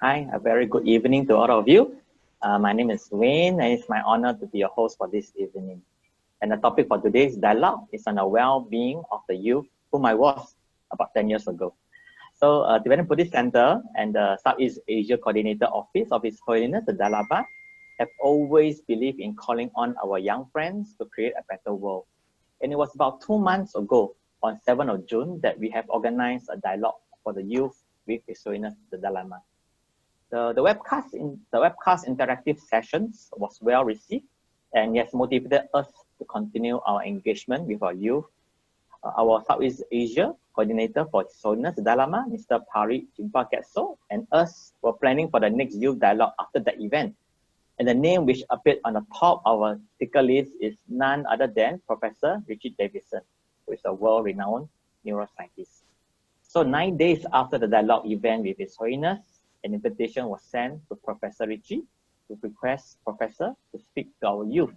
Hi, a very good evening to all of you. My name is Wayne, and it's my honor to be your host for this evening. And the topic for today's dialogue is on the well-being of the youth, whom I was about 10 years ago. So, the Tibetan Buddhist Center and the Southeast Asia Coordinator Office of His Holiness the Dalai Lama have always believed in calling on our young friends to create a better world. And it was about 2 months ago, on 7th of June, that we have organized a dialogue for the youth with His Holiness the Dalai Lama. The webcast interactive sessions was well received and has motivated us to continue our engagement with our youth. Our Southeast Asia coordinator for His Holiness the Dalai Lama, Mr. Pari Jimpa Getso, and us were planning for the next youth dialogue after that event. And the name which appeared on the top of our speaker list is none other than Professor Richie Davidson, who is a world-renowned neuroscientist. So 9 days after the dialogue event with His Holiness, an invitation was sent to Professor Richie to request Professor to speak to our youth.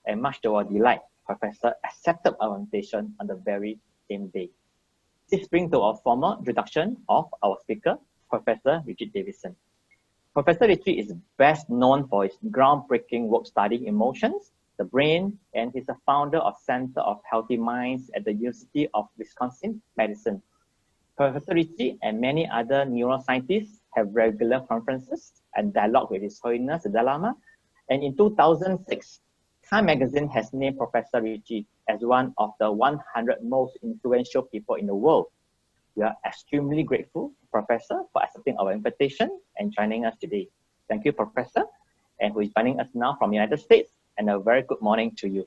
And much to our delight, Professor accepted our invitation on the very same day. This brings to our formal introduction of our speaker, Professor Richie Davidson. Professor Richie is best known for his groundbreaking work studying emotions, the brain, and he's a founder of Center of Healthy Minds at the University of Wisconsin-Madison. Professor Richie and many other neuroscientists have regular conferences and dialogue with His Holiness the Dalai Lama. And in 2006, Time magazine has named Professor Richie as one of the 100 most influential people in the world. We are extremely grateful, Professor, for accepting our invitation and joining us today. Thank you, Professor, and who is joining us now from the United States, and a very good morning to you.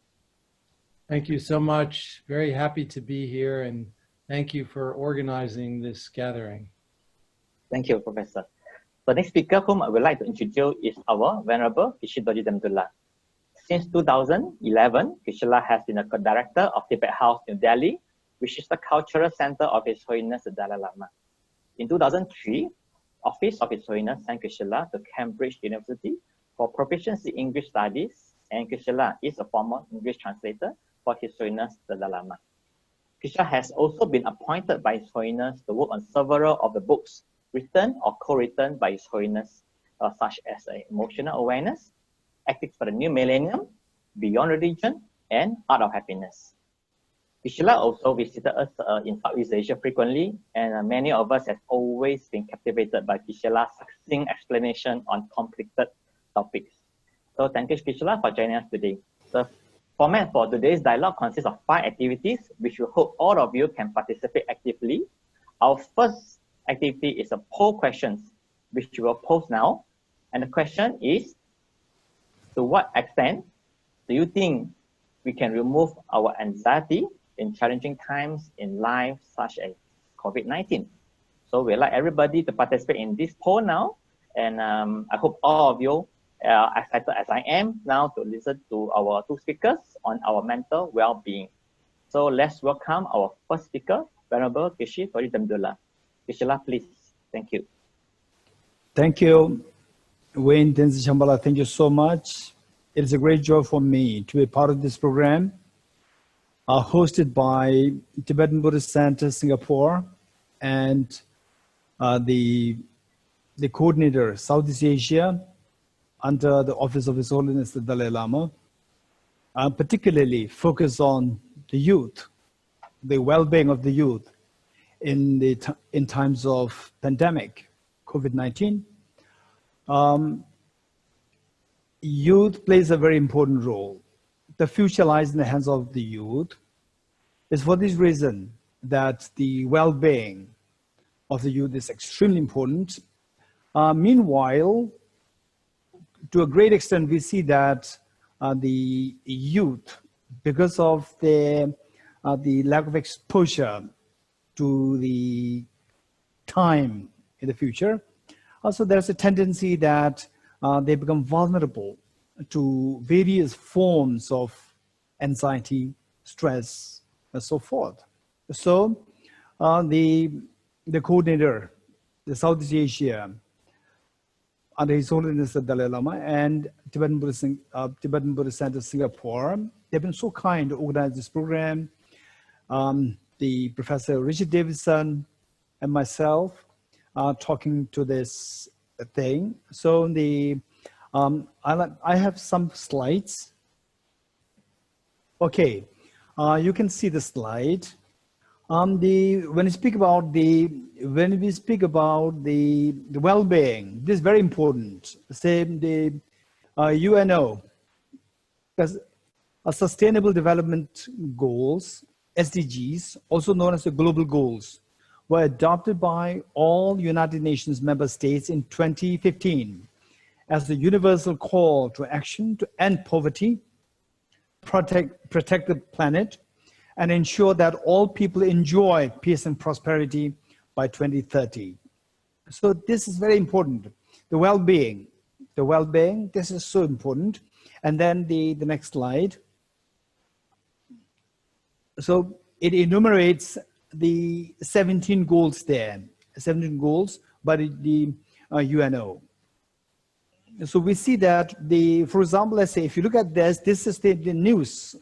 Thank you so much. Very happy to be here, and thank you for organizing this gathering. Thank you, Professor. The next speaker whom I would like to introduce is our Venerable Geshe Damdul. Since 2011, Geshe has been a co-director of Tibet House, New Delhi, which is the cultural center of His Holiness the Dalai Lama. In 2003, Office of His Holiness sent Geshe to Cambridge University for proficiency in English studies, and Geshe is a former English translator for His Holiness the Dalai Lama. Geshe has also been appointed by His Holiness to work on several of the books written or co-written by His Holiness, such as Emotional Awareness, Ethics for the New Millennium, Beyond Religion, and Art of Happiness. Geshe also visited us in Southeast Asia frequently, and many of us have always been captivated by Geshe's succinct explanation on complicated topics. So thank you, Geshe, for joining us today. The format for today's dialogue consists of 5 activities, which we hope all of you can participate actively. Our first activity is a poll questions, which we will post now. And the question is, to what extent do you think we can remove our anxiety in challenging times in life, such as COVID-19? So we'd like everybody to participate in this poll now. And I hope all of you are excited as I am now to listen to our 2 speakers on our mental well-being. So let's welcome our first speaker, Venerable Geshe Damdul. Geshe, please. Thank you. Thank you, Wayne Tenzin Shambhala. Thank you so much. It is a great joy for me to be part of this program, hosted by Tibetan Buddhist Center, Singapore, and the coordinator, Southeast Asia, under the Office of His Holiness the Dalai Lama, particularly focus on the youth, the well-being of the youth in times of pandemic, COVID-19. Youth plays a very important role. The future lies in the hands of the youth. It's for this reason that the well-being of the youth is extremely important. Meanwhile, to a great extent, we see that the youth, because of the lack of exposure to the time in the future, also there's a tendency that they become vulnerable to various forms of anxiety, stress, and so forth. So the coordinator, the Southeast Asia, under His Holiness the Dalai Lama and Tibetan Buddhist Center Singapore, they've been so kind to organize this program. The Professor Richie Davidson and myself talking to this thing. So I have some slides. Okay, you can see the slide. When we speak about the well-being, this is very important. Say the UNO, because Sustainable Development Goals, SDGs, also known as the Global Goals, were adopted by all United Nations member states in 2015 as the universal call to action to end poverty, protect the planet, and ensure that all people enjoy peace and prosperity by 2030. So this is very important. The well-being, this is so important. And then the next slide. So it enumerates the 17 goals there, 17 goals by the UNO. So we see that for example, let's say if you look at this is the news,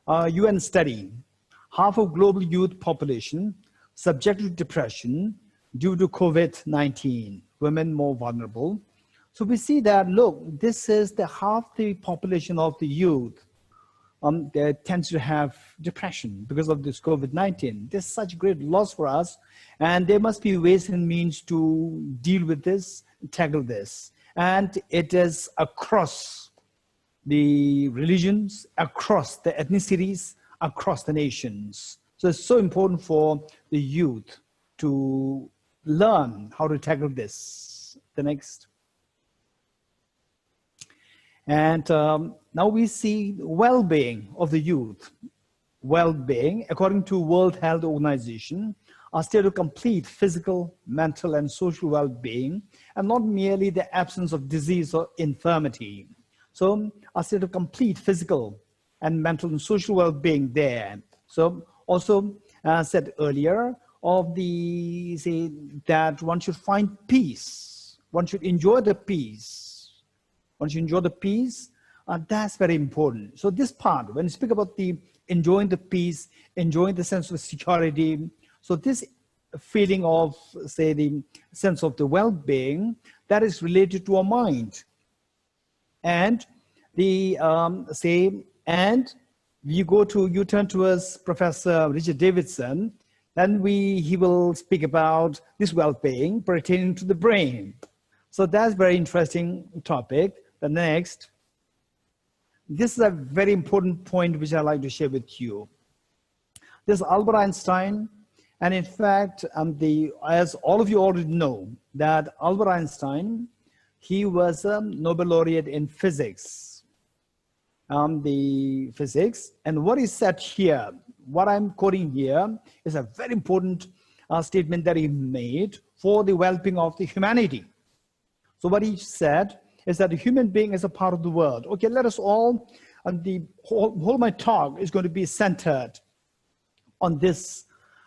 UN study, half of global youth population subjected to depression due to COVID-19, women more vulnerable. So we see that, look, this is half the population of the youth that tends to have depression because of this COVID-19. There's such great loss for us, and there must be ways and means to deal with this, tackle this. And it is across the religions, across the ethnicities, across the nations. So it's so important for the youth to learn how to tackle this. The next. And now we see well-being of the youth. Well-being, according to World Health Organization, a state of complete physical, mental, and social well-being, and not merely the absence of disease or infirmity. So a state of complete physical and mental and social well-being there. So also said earlier of that one should find peace. One should enjoy the peace. Once you enjoy the peace, that's very important. So this part, when you speak about the enjoying the peace, enjoying the sense of security, so this feeling of, say, the sense of the well-being, that is related to our mind. And and you turn towards Professor Richie Davidson, then he will speak about this well-being pertaining to the brain. So that's a very interesting topic. The next, this is a very important point which I'd like to share with you. This is Albert Einstein, and in fact, as all of you already know, that Albert Einstein, he was a Nobel laureate in physics, and what is said here, what I'm quoting here, is a very important statement that he made for the well-being of the humanity. So what he said is that the human being is a part of the world. Okay, let us all, and the whole my talk is going to be centered on this,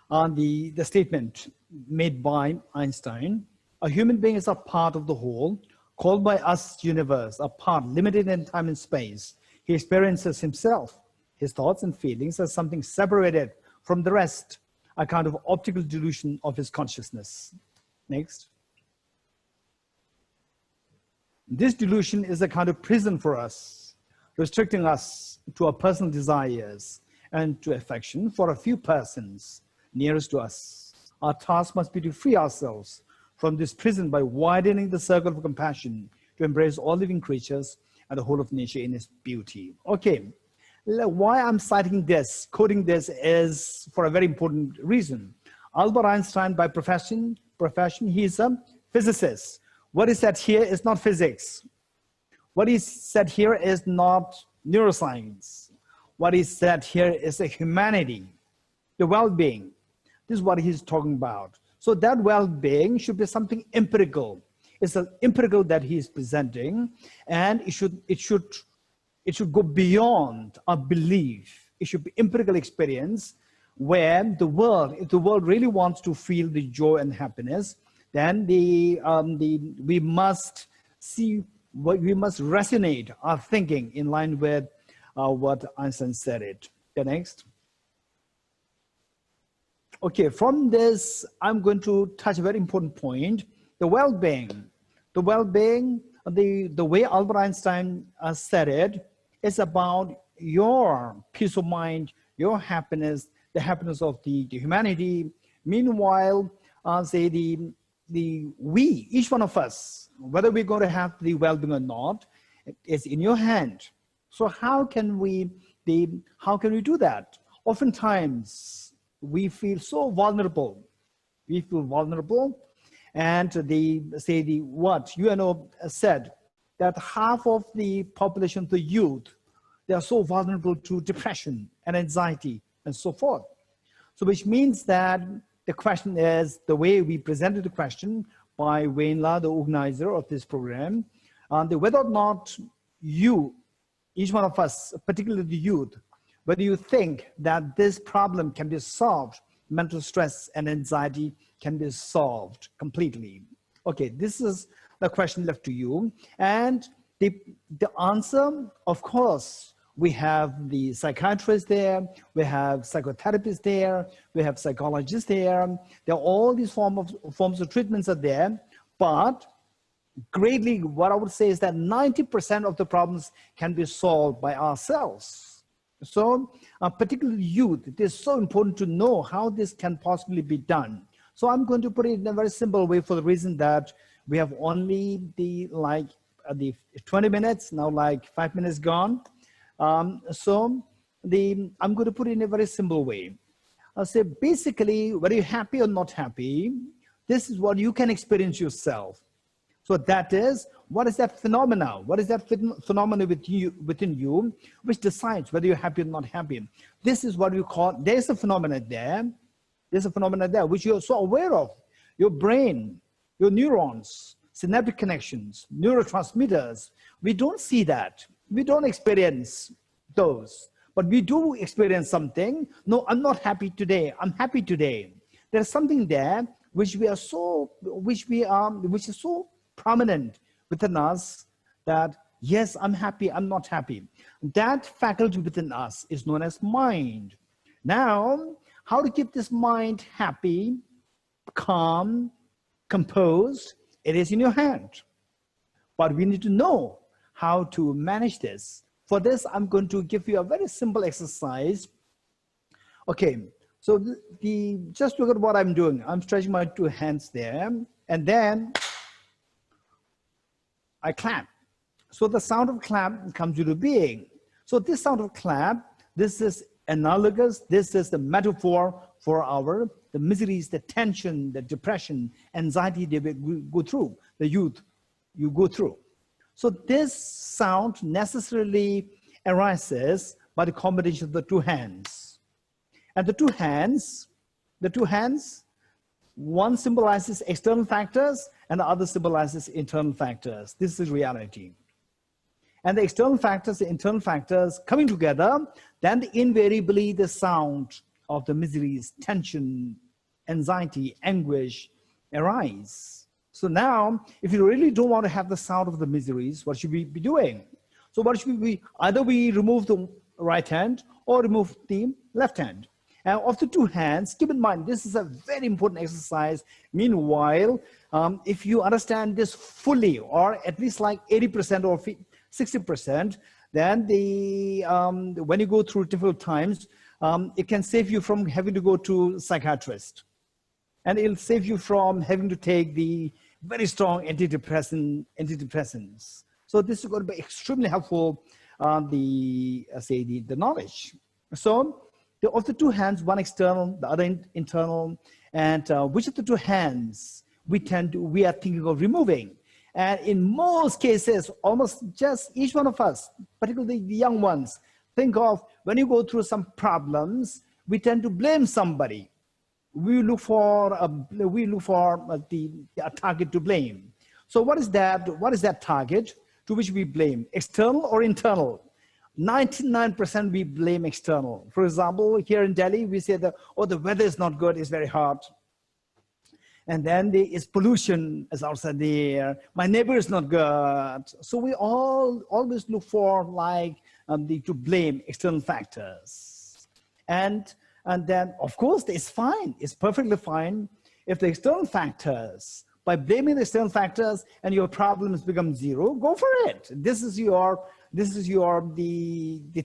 on the statement made by Einstein. A human being is a part of the whole, called by us universe, a part limited in time and space. He experiences himself, his thoughts and feelings as something separated from the rest, a kind of optical delusion of his consciousness. Next. This delusion is a kind of prison for us, restricting us to our personal desires and to affection for a few persons nearest to us. Our task must be to free ourselves from this prison by widening the circle of compassion to embrace all living creatures and the whole of nature in its beauty. Okay, why I'm citing this, quoting this, is for a very important reason. Albert Einstein, by profession, he's a physicist. What is said here is not physics. What is said here is not neuroscience. What is said here is a humanity, the well-being. This is what he's talking about. So that well-being should be something empirical. It's an empirical that he's presenting, and it should go beyond a belief. It should be empirical experience where if the world really wants to feel the joy and happiness, then we must resonate our thinking in line with what Einstein said it. The next. Okay, from this, I'm going to touch a very important point, the well-being. The well-being, the way Albert Einstein said it, is about your peace of mind, your happiness, the happiness of the humanity. Meanwhile, say each one of us, whether we're going to have the well-being or not, is in your hand. So how can we do that? Oftentimes, we feel so vulnerable. We feel vulnerable, and what UNO said, that half of the population, the youth, they are so vulnerable to depression and anxiety and so forth. So which means that the question is, the way we presented the question by Wayne La, the organizer of this program, whether or not you, each one of us, particularly the youth, whether you think that this problem can be solved, mental stress and anxiety can be solved completely. Okay, this is the question left to you. And the answer, of course, we have the psychiatrists there, we have psychotherapists there, we have psychologists there. There are all these forms of treatments are there, but greatly, what I would say is that 90% of the problems can be solved by ourselves. So, particularly youth, it is so important to know how this can possibly be done. So I'm going to put it in a very simple way, for the reason that we have only the 20 minutes, now like 5 minutes gone. I'm going to put it in a very simple way. I'll say basically, whether you're happy or not happy, this is what you can experience yourself. So that is, what is that phenomena? What is that phenomena within you, which decides whether you're happy or not happy? This is what we call, there's a phenomena there. There's a phenomena there, which you're so aware of. Your brain, your neurons, synaptic connections, neurotransmitters. We don't see that. We don't experience those, but we do experience something. No, I'm not happy today. I'm happy today. There's something there which is so prominent within us, that yes, I'm happy, I'm not happy. That faculty within us is known as mind. Now, how to keep this mind happy, calm, composed? It is in your hand. But we need to know how to manage this. For this, I'm going to give you a very simple exercise. Okay, so just look at what I'm doing. I'm stretching my two hands there, and then I clap. So the sound of clap comes into being. So this sound of clap, this is analogous. This is the metaphor for the miseries, the tension, the depression, anxiety they go through, the youth you go through. So this sound necessarily arises by the combination of the two hands. And the two hands, one symbolizes external factors and the other symbolizes internal factors. This is reality. And the external factors, the internal factors coming together, then invariably the sound of the miseries, tension, anxiety, anguish arise. So now, if you really don't want to have the sound of the miseries, what should we be doing? So what should we, either we remove the right hand or remove the left hand. And of the two hands, keep in mind, this is a very important exercise. Meanwhile, if you understand this fully, or at least like 80% or 60%, then when you go through difficult times, it can save you from having to go to a psychiatrist. And it'll save you from having to take the very strong antidepressants. So this is going to be extremely helpful, the knowledge. So of the two hands, one external, the other internal, and which of the two hands we are thinking of removing. And in most cases, almost just each one of us, particularly the young ones, think of when you go through some problems, we tend to blame somebody. We look for a target to blame. So what is that? What is that target to which we blame? External or internal? 99% we blame external. For example, here in Delhi, we say that, oh, the weather is not good, it's very hot. And then there is pollution is outside there. My neighbor is not good. So we always look for to blame external factors. And then, of course, it's fine. It's perfectly fine if the external factors by blaming the external factors and your problems become zero, go for it. This is the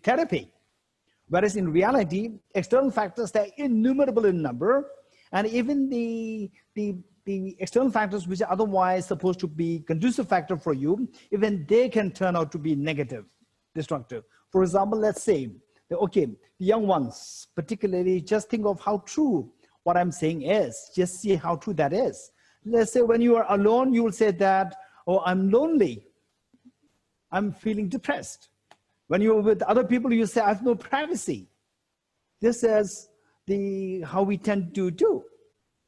therapy. Whereas in reality, external factors, they're innumerable in number, and even the external factors which are otherwise supposed to be conducive factor for you, even they can turn out to be negative, destructive. For example, let's say, okay, the young ones, particularly, just think of how true what I'm saying is. Just see how true that is. Let's say when you are alone, you will say that, oh, I'm lonely. I'm feeling depressed. When you're with other people, you say, I have no privacy. This is how we tend to do.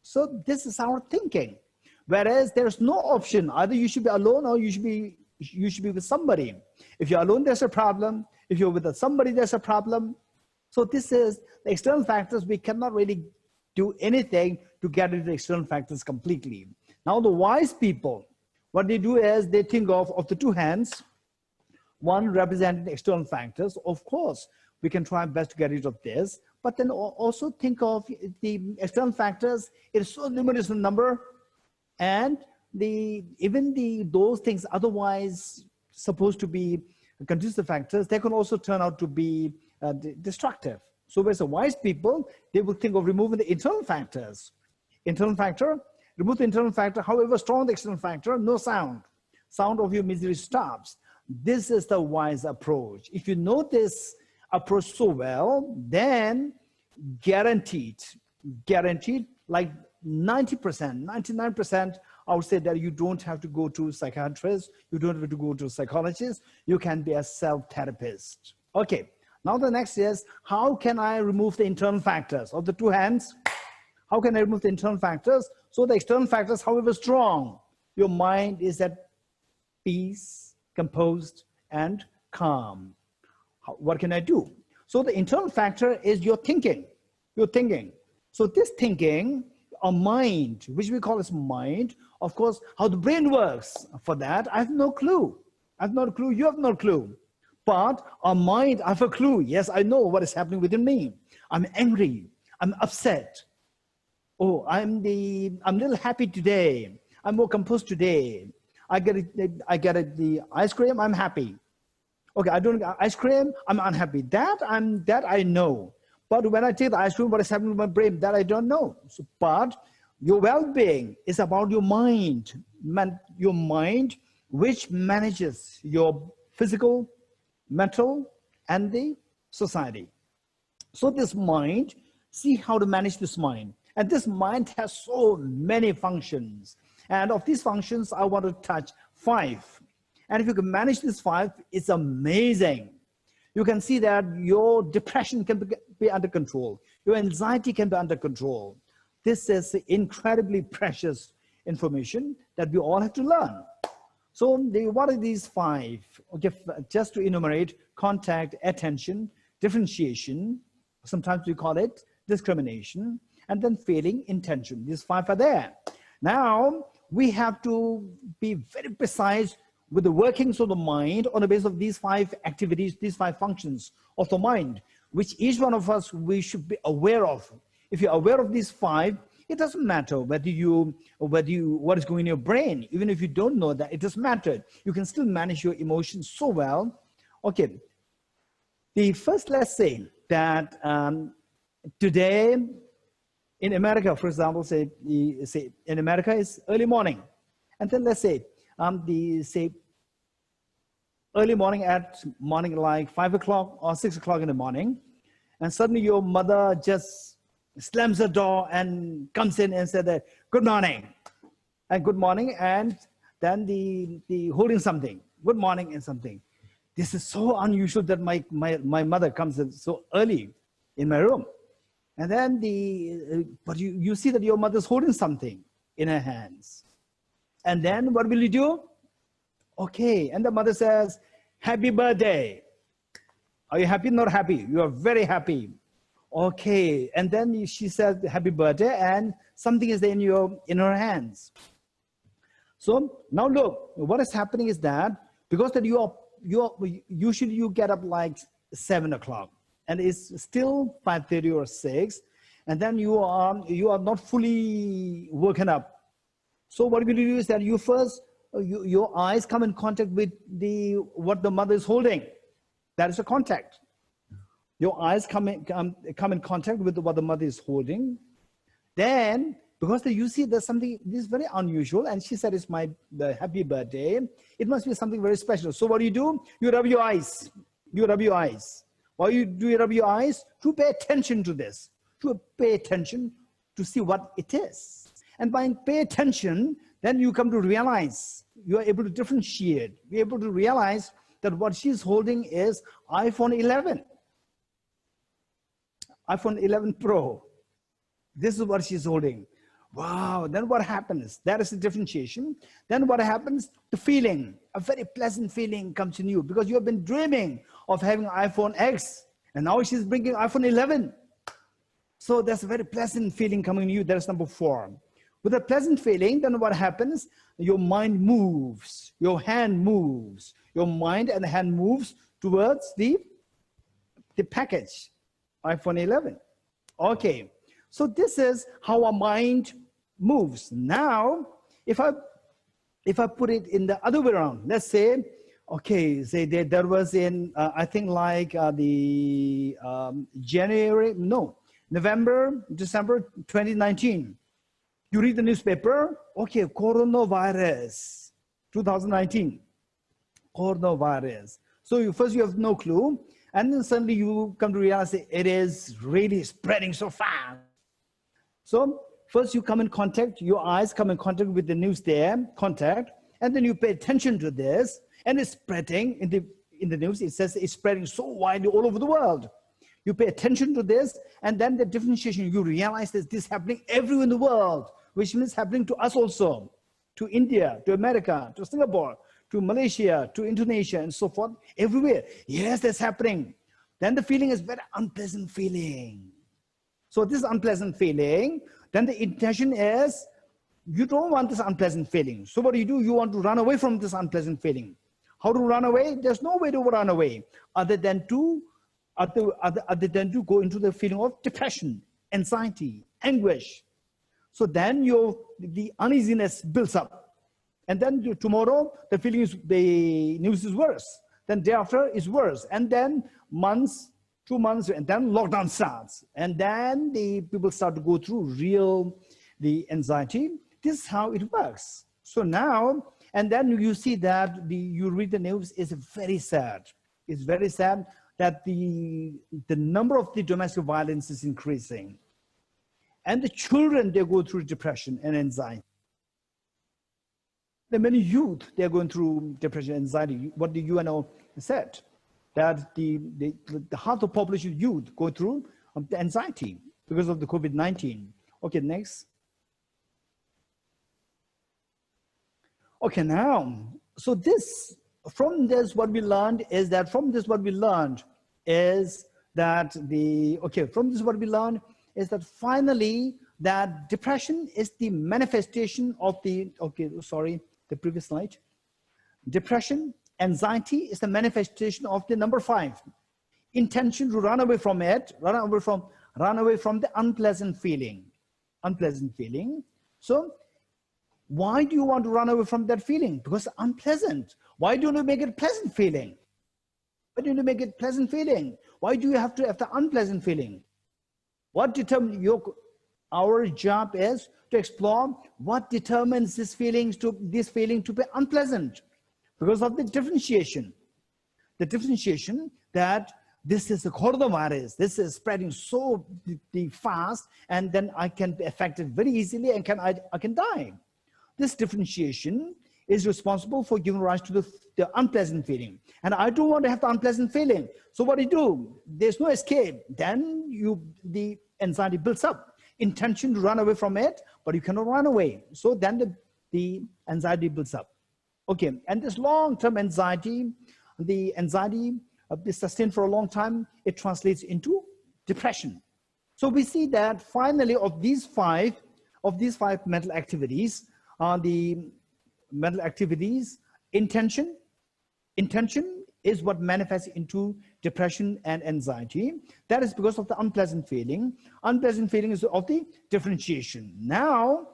So this is our thinking. Whereas there's no option. Either you should be alone or you should be with somebody. If you're alone, there's a problem. If you're with somebody, there's a problem. So this is the external factors. We cannot really do anything to get into the external factors completely. Now the wise people, what they do is they think of the two hands, one representing external factors. Of course, we can try our best to get rid of this, but then also think of the external factors. It's so numerous in number, and those things otherwise supposed to be conducive factors, they can also turn out to be destructive. So whereas the wise people, they will think of removing the internal factors. Internal factor, remove the internal factor, however strong the external factor, no sound. Sound of your misery stops. This is the wise approach. If you know this approach so well, then guaranteed, like 90%, 99%, I would say that you don't have to go to psychiatrists, you don't have to go to psychologists, you can be a self-therapist. Okay, now the next is, how can I remove the internal factors of the two hands? How can I remove the internal factors? So the external factors, however strong, your mind is at peace, composed, and calm. What can I do? So the internal factor is your thinking. So this thinking, a mind, which we call as mind, of course, how the brain works, for that, I have no clue. I have no clue, you have no clue. But a mind, I have a clue. Yes, I know what is happening within me. I'm angry, I'm upset. Oh, I'm a little happy today. I'm more composed today. I get the ice cream, I'm happy. Okay, I don't get ice cream, I'm unhappy. That I know. But when I take the ice cream, what is happening to my brain, that I don't know. So, but your well-being is about your mind. Your mind, which manages your physical, mental, and the society. So this mind, see how to manage this mind. And this mind has so many functions. And of these functions, I want to touch 5. And if you can manage these 5, it's amazing. You can see that your depression can be under control. Your anxiety can be under control. This is incredibly precious information that we all have to learn. So what are these 5? Okay, just to enumerate: contact, attention, differentiation, sometimes we call it discrimination, and then feeling, intention. These 5 are there. Now, we have to be very precise with the workings of the mind on the basis of these 5 activities, these 5 functions of the mind, which each one of us, we should be aware of. If you're aware of these 5, it doesn't matter what is going in your brain. Even if you don't know that, it doesn't matter. You can still manage your emotions so well. Okay, the first, let's say that today in America, for example, say in America is early morning. And then let's say, early morning like 5 o'clock or 6 o'clock in the morning, and suddenly your mother just slams the door and comes in and said, good morning, and then the holding something, good morning and something. This is so unusual that my mother comes in so early in my room. And then but you see that your mother's holding something in her hands. And then what will you do? Okay, and the mother says, happy birthday. Are you happy? Not happy. You are very happy. Okay, and then she says, happy birthday, and something is there in her hands. So now look, what is happening is that, because that usually you get up like 7 o'clock, and it's still 5:30 or 6, and then you are not fully woken up. So what we're going to do is that you first, your eyes come in contact with what the mother is holding. That is a contact. Your eyes come in contact with what the mother is holding. Then, because you see there's something, this is very unusual, and she said it's the happy birthday, it must be something very special. So what do? You rub your eyes. You rub your eyes. Why do you rub your eyes? To pay attention to this. To pay attention to see what it is. And by pay attention, then you come to realize, you are able to differentiate. You're able to realize that what she's holding is iPhone 11. iPhone 11 Pro. This is what she's holding. Wow, then what happens? That is the differentiation. Then what happens? The feeling, a very pleasant feeling comes in you because you have been dreaming of having iPhone X, and now she's bringing iPhone 11. So there's a very pleasant feeling coming in you. That is number 4. With a pleasant feeling, then what happens? Your mind moves, your hand moves, your mind and hand moves towards the package, iPhone 11. Okay, so this is how our mind moves. Now, if I put it in the other way around, let's say, okay, say there was in, I think like November, December 2019. You read the newspaper, okay, coronavirus, 2019, coronavirus. So first you have no clue, and then suddenly you come to realize it is really spreading so fast. So first you come in contact, your eyes come in contact with the news there, and then you pay attention to this, and it's spreading in the news. It says it's spreading so widely all over the world. You pay attention to this, and then the differentiation, you realize that this is happening everywhere in the world, which means happening to us also, to India, to America, to Singapore, to Malaysia, to Indonesia, and so forth, everywhere. Yes, that's happening. Then the feeling is very unpleasant feeling. So this unpleasant feeling, then the intention is, you don't want this unpleasant feeling. So what do? You want to run away from this unpleasant feeling. How to run away? There's no way to run away other than to go into the feeling of depression, anxiety, anguish. So then the uneasiness builds up. And then tomorrow, the news is worse. Then day after is worse. And then months, 2 months, and then lockdown starts. And then the people start to go through the anxiety. This is how it works. So now, and then you see that you read the news is very sad. It's very sad that the number of the domestic violence is increasing. And the children, they go through depression and anxiety. There are many youth, they're going through depression and anxiety. What the UNO said, that the half of the population youth go through the anxiety because of the COVID-19. Okay, next. Okay, now, so from this what we learned is that finally that depression is the manifestation of the previous slide. Depression, anxiety is the manifestation of the number 5. Intention to run away from it, run away from the unpleasant feeling. So why do you want to run away from that feeling? Because it's unpleasant. Why don't you make it a pleasant feeling? Why don't you make it a pleasant feeling? Why do you have to have the unpleasant feeling? What determines our job is to explore what determines this feeling to be unpleasant, because of the differentiation. The differentiation that this is a coronavirus, this is spreading so fast, and then I can be affected very easily and I can die. This differentiation is responsible for giving rise to the unpleasant feeling. And I don't want to have the unpleasant feeling. So what do? There's no escape. Then the anxiety builds up. Intention to run away from it, but you cannot run away. So then the anxiety builds up. Okay, and this long-term anxiety, the anxiety is sustained for a long time, it translates into depression. So we see that finally of these five mental activities, the mental activities, intention is what manifests into depression and anxiety. That is because of the unpleasant feeling. Unpleasant feeling is of the differentiation. Now,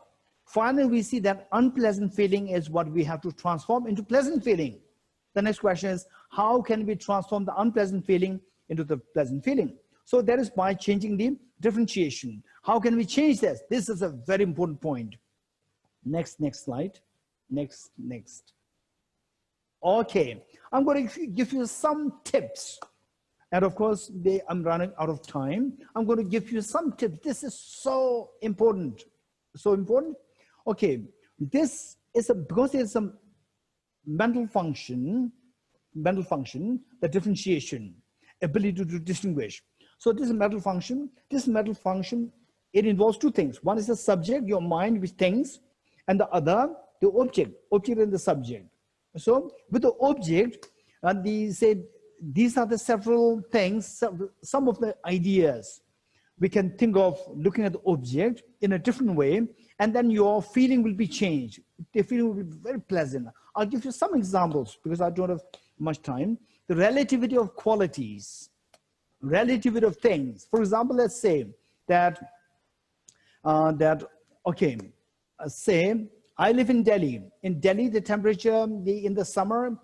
Finally, we see that unpleasant feeling is what we have to transform into pleasant feeling. The next question is, how can we transform the unpleasant feeling into the pleasant feeling? So that is by changing the differentiation. How can we change this? This is a very important point. Next slide. Next. Okay, I'm going to give you some tips. And of course, I'm running out of time. I'm going to give you some tips. This is so important. So important. Okay, this is because it's a mental function, the differentiation, ability to distinguish. So this is a mental function. This mental function, it involves two things. One is the subject, your mind, which thinks, and the other, the object and the subject. So with the object, these are the several things, some of the ideas we can think of looking at the object in a different way, and then your feeling will be changed. The feeling will be very pleasant. I'll give you some examples because I don't have much time. The relativity of qualities, relativity of things. For example, let's say say I live in Delhi. In Delhi, the temperature in the summer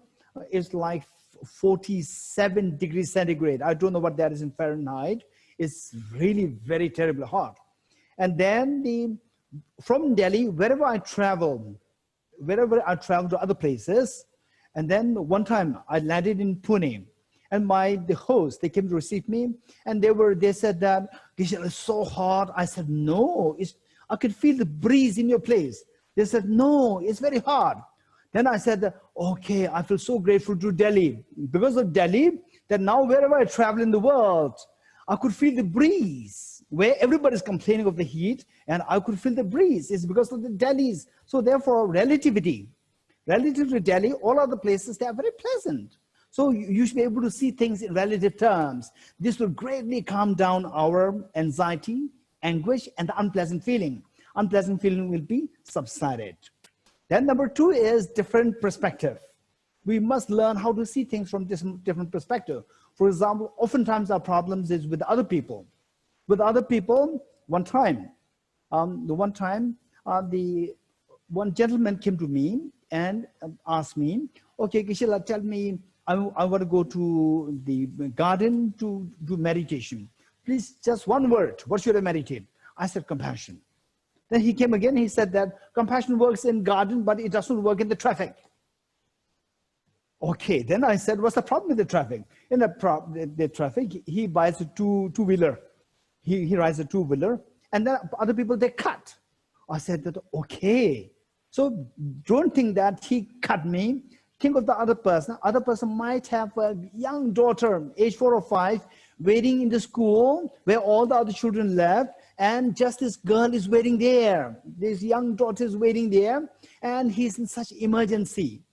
is like 47 degrees centigrade. I don't know what that is in Fahrenheit. It's really very terribly hot. And then from Delhi, wherever I travel to other places, and then one time I landed in Pune, and the host, they came to receive me, and they said that, Geshe, it's so hot. I said, no, I could feel the breeze in your place. They said, no, it's very hot. Then I said, okay, I feel so grateful to Delhi. Because of Delhi, that now wherever I travel in the world, I could feel the breeze. Where everybody's complaining of the heat, and I could feel the breeze. It's because of the Delhi's. So therefore, relativity. Relative to Delhi, all other places, they are very pleasant. So you should be able to see things in relative terms. This will greatly calm down our anxiety, anguish, and the unpleasant feeling. Unpleasant feeling will be subsided. Then number two is different perspective. We must learn how to see things from this different perspective. For example, oftentimes our problems is with other people. With other people, one one gentleman came to me and asked me, okay, Geshe, tell me, I want to go to the garden to do meditation. Please, just one word. What should I meditate? I said, compassion. Then he came again. He said that compassion works in garden, but it doesn't work in the traffic. Okay. Then I said, what's the problem with the traffic? In the traffic, he buys a two-wheeler. He rides a two-wheeler, and then other people, they cut. I said that, okay. So don't think that he cut me. Think of the other person. Other person might have a young daughter, age 4 or 5, waiting in the school where all the other children left, and just this girl is waiting there. This young daughter is waiting there, and he's in such emergency.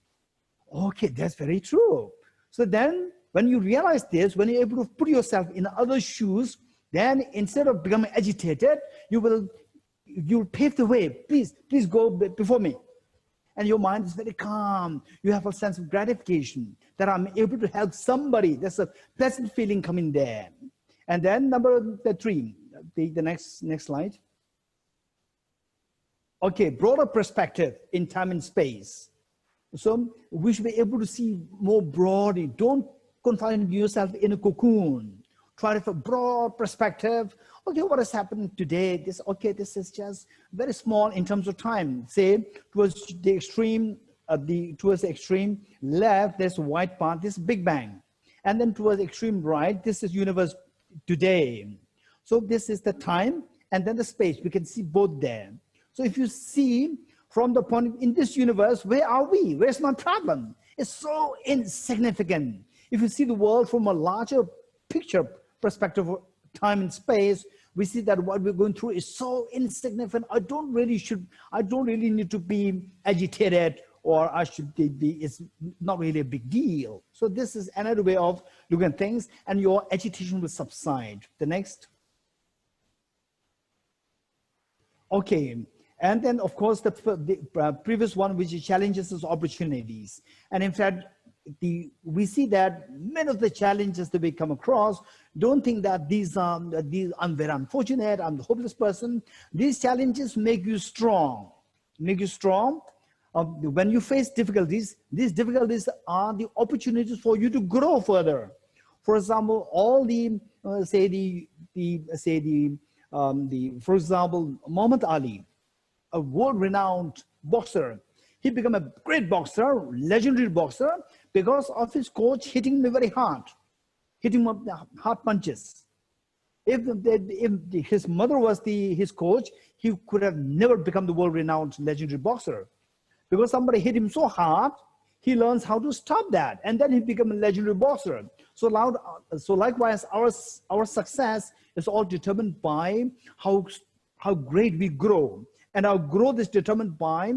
Okay, that's very true. So then when you realize this, when you're able to put yourself in other shoes, then instead of becoming agitated, you'll pave the way. Please go before me. And your mind is very calm. You have a sense of gratification that I'm able to help somebody. There's a pleasant feeling coming there. And then number 3, the next slide. Okay, broader perspective in time and space. So we should be able to see more broadly. Don't confine yourself in a cocoon. Try to have a broad perspective. Okay, what has happened today? This is just very small in terms of time. Say towards the extreme left, there's a white part, this Big Bang. And then towards the extreme right, this is universe today. So this is the time and then the space. We can see both there. So if you see from the point in this universe, where are we? Where's my problem? It's so insignificant. If you see the world from a larger picture perspective of time and space, we see that what we're going through is so insignificant. I don't really need to be agitated, or it's not really a big deal. So this is another way of looking at things, and your agitation will subside. The next. Okay. And then, of course, the previous one, which is challenges as opportunities. And in fact, we see that many of the challenges that we come across, don't think that I'm very unfortunate, I'm the hopeless person. These challenges make you strong. make you strong. When you face difficulties, these difficulties are the opportunities for you to grow further. For example, all the for example, Muhammad Ali, a world-renowned boxer, he became a great boxer, legendary boxer, because of his coach hitting him very hard, hitting him up the hard punches. If his mother was his coach, he could have never become the world-renowned legendary boxer. Because somebody hit him so hard, he learns how to stop that, and then he becomes a legendary boxer. So likewise, our success is all determined by how great we grow, and our growth is determined by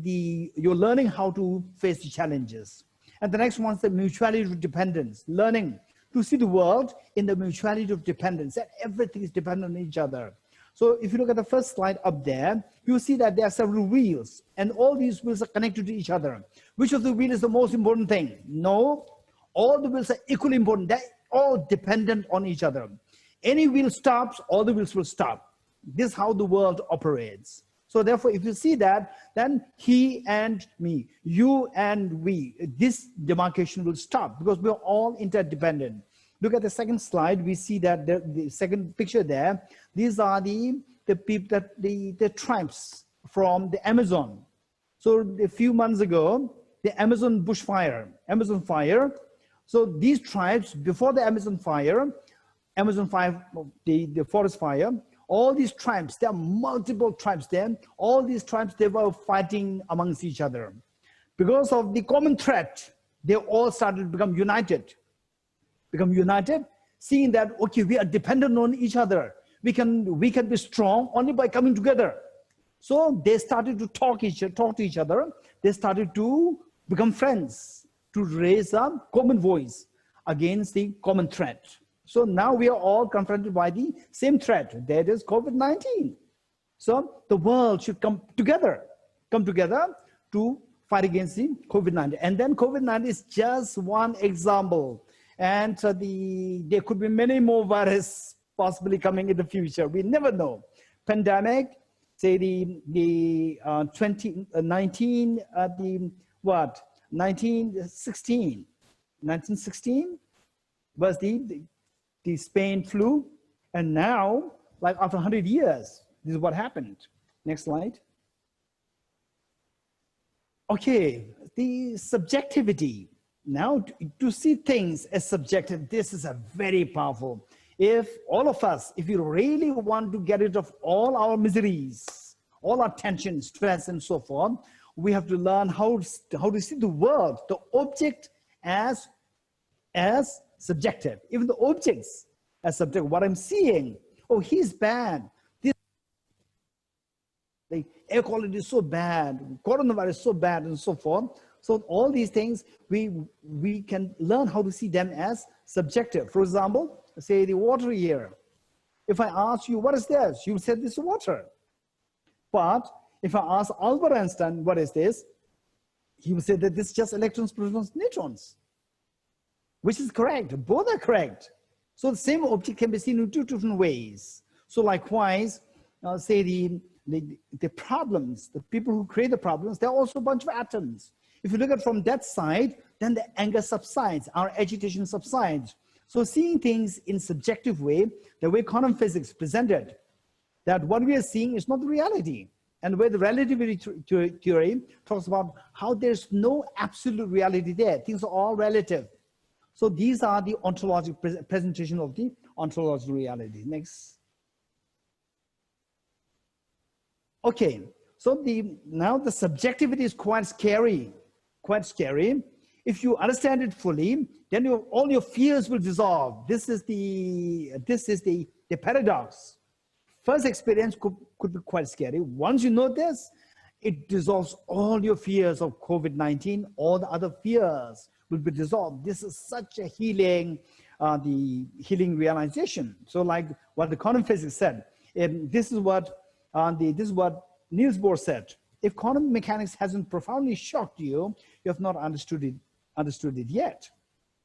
you're learning how to face the challenges. And the next one is the mutuality of dependence, learning to see the world in the mutuality of dependence, that everything is dependent on each other. So if you look at the first slide up there, you see that there are several wheels, and all these wheels are connected to each other. Which of the wheels is the most important thing? No, all the wheels are equally important. They're all dependent on each other. Any wheel stops, all the wheels will stop. This is how the world operates. So therefore, if you see that, then he and me, you and we, this demarcation will stop because we're all interdependent. Look at the second slide. We see that the second picture there. These are the people the tribes from the Amazon. So a few months ago, the Amazon fire. So these tribes before the Amazon fire, the forest fire. All these tribes, there are multiple tribes there. All these tribes, they were fighting amongst each other. Because of the common threat, they all started to become united, seeing that, okay, we are dependent on each other. We can be strong only by coming together. So they started to talk to each other. They started to become friends, to raise a common voice against the common threat. So now we are all confronted by the same threat, that is COVID-19. So the world should come together to fight against the COVID-19. And then COVID-19 is just one example. And there could be many more viruses possibly coming in the future. We never know. Pandemic, say the 1916 was the Spain flu, and now, like after 100 years, this is what happened. Next slide. Okay, the subjectivity. Now, to see things as subjective, this is a very powerful. If all of us, if you really want to get rid of all our miseries, all our tension, stress, and so forth, we have to learn how to see the world, the object as subjective. Even the objects as subjective. What I'm seeing, oh, he's bad. The air quality is so bad, coronavirus is so bad, and so forth. So all these things, we can learn how to see them as subjective. For example, say the water here. If I ask you, what is this? You said this is water. But if I ask Albert Einstein, what is this? He would say that this is just electrons, protons, neutrons. Which is correct. Both are correct. So the same object can be seen in two different ways. So likewise, say the problems, the people who create the problems, they're also a bunch of atoms. If you look at it from that side, then the anger subsides, our agitation subsides. So seeing things in subjective way, the way quantum physics presented, that what we are seeing is not the reality. And where the relativity theory talks about how there's no absolute reality there. Things are all relative. So these are the ontological presentation of the ontological reality. Next. Okay, so now the subjectivity is quite scary. If you understand it fully, then all your fears will dissolve. This is the paradox. First experience could be quite scary. Once you know this, it dissolves all your fears of COVID-19. All the other fears will be dissolved. This is such a healing realization. So like what the quantum physics said, this is what Niels Bohr said. If quantum mechanics hasn't profoundly shocked you, you have not understood it yet.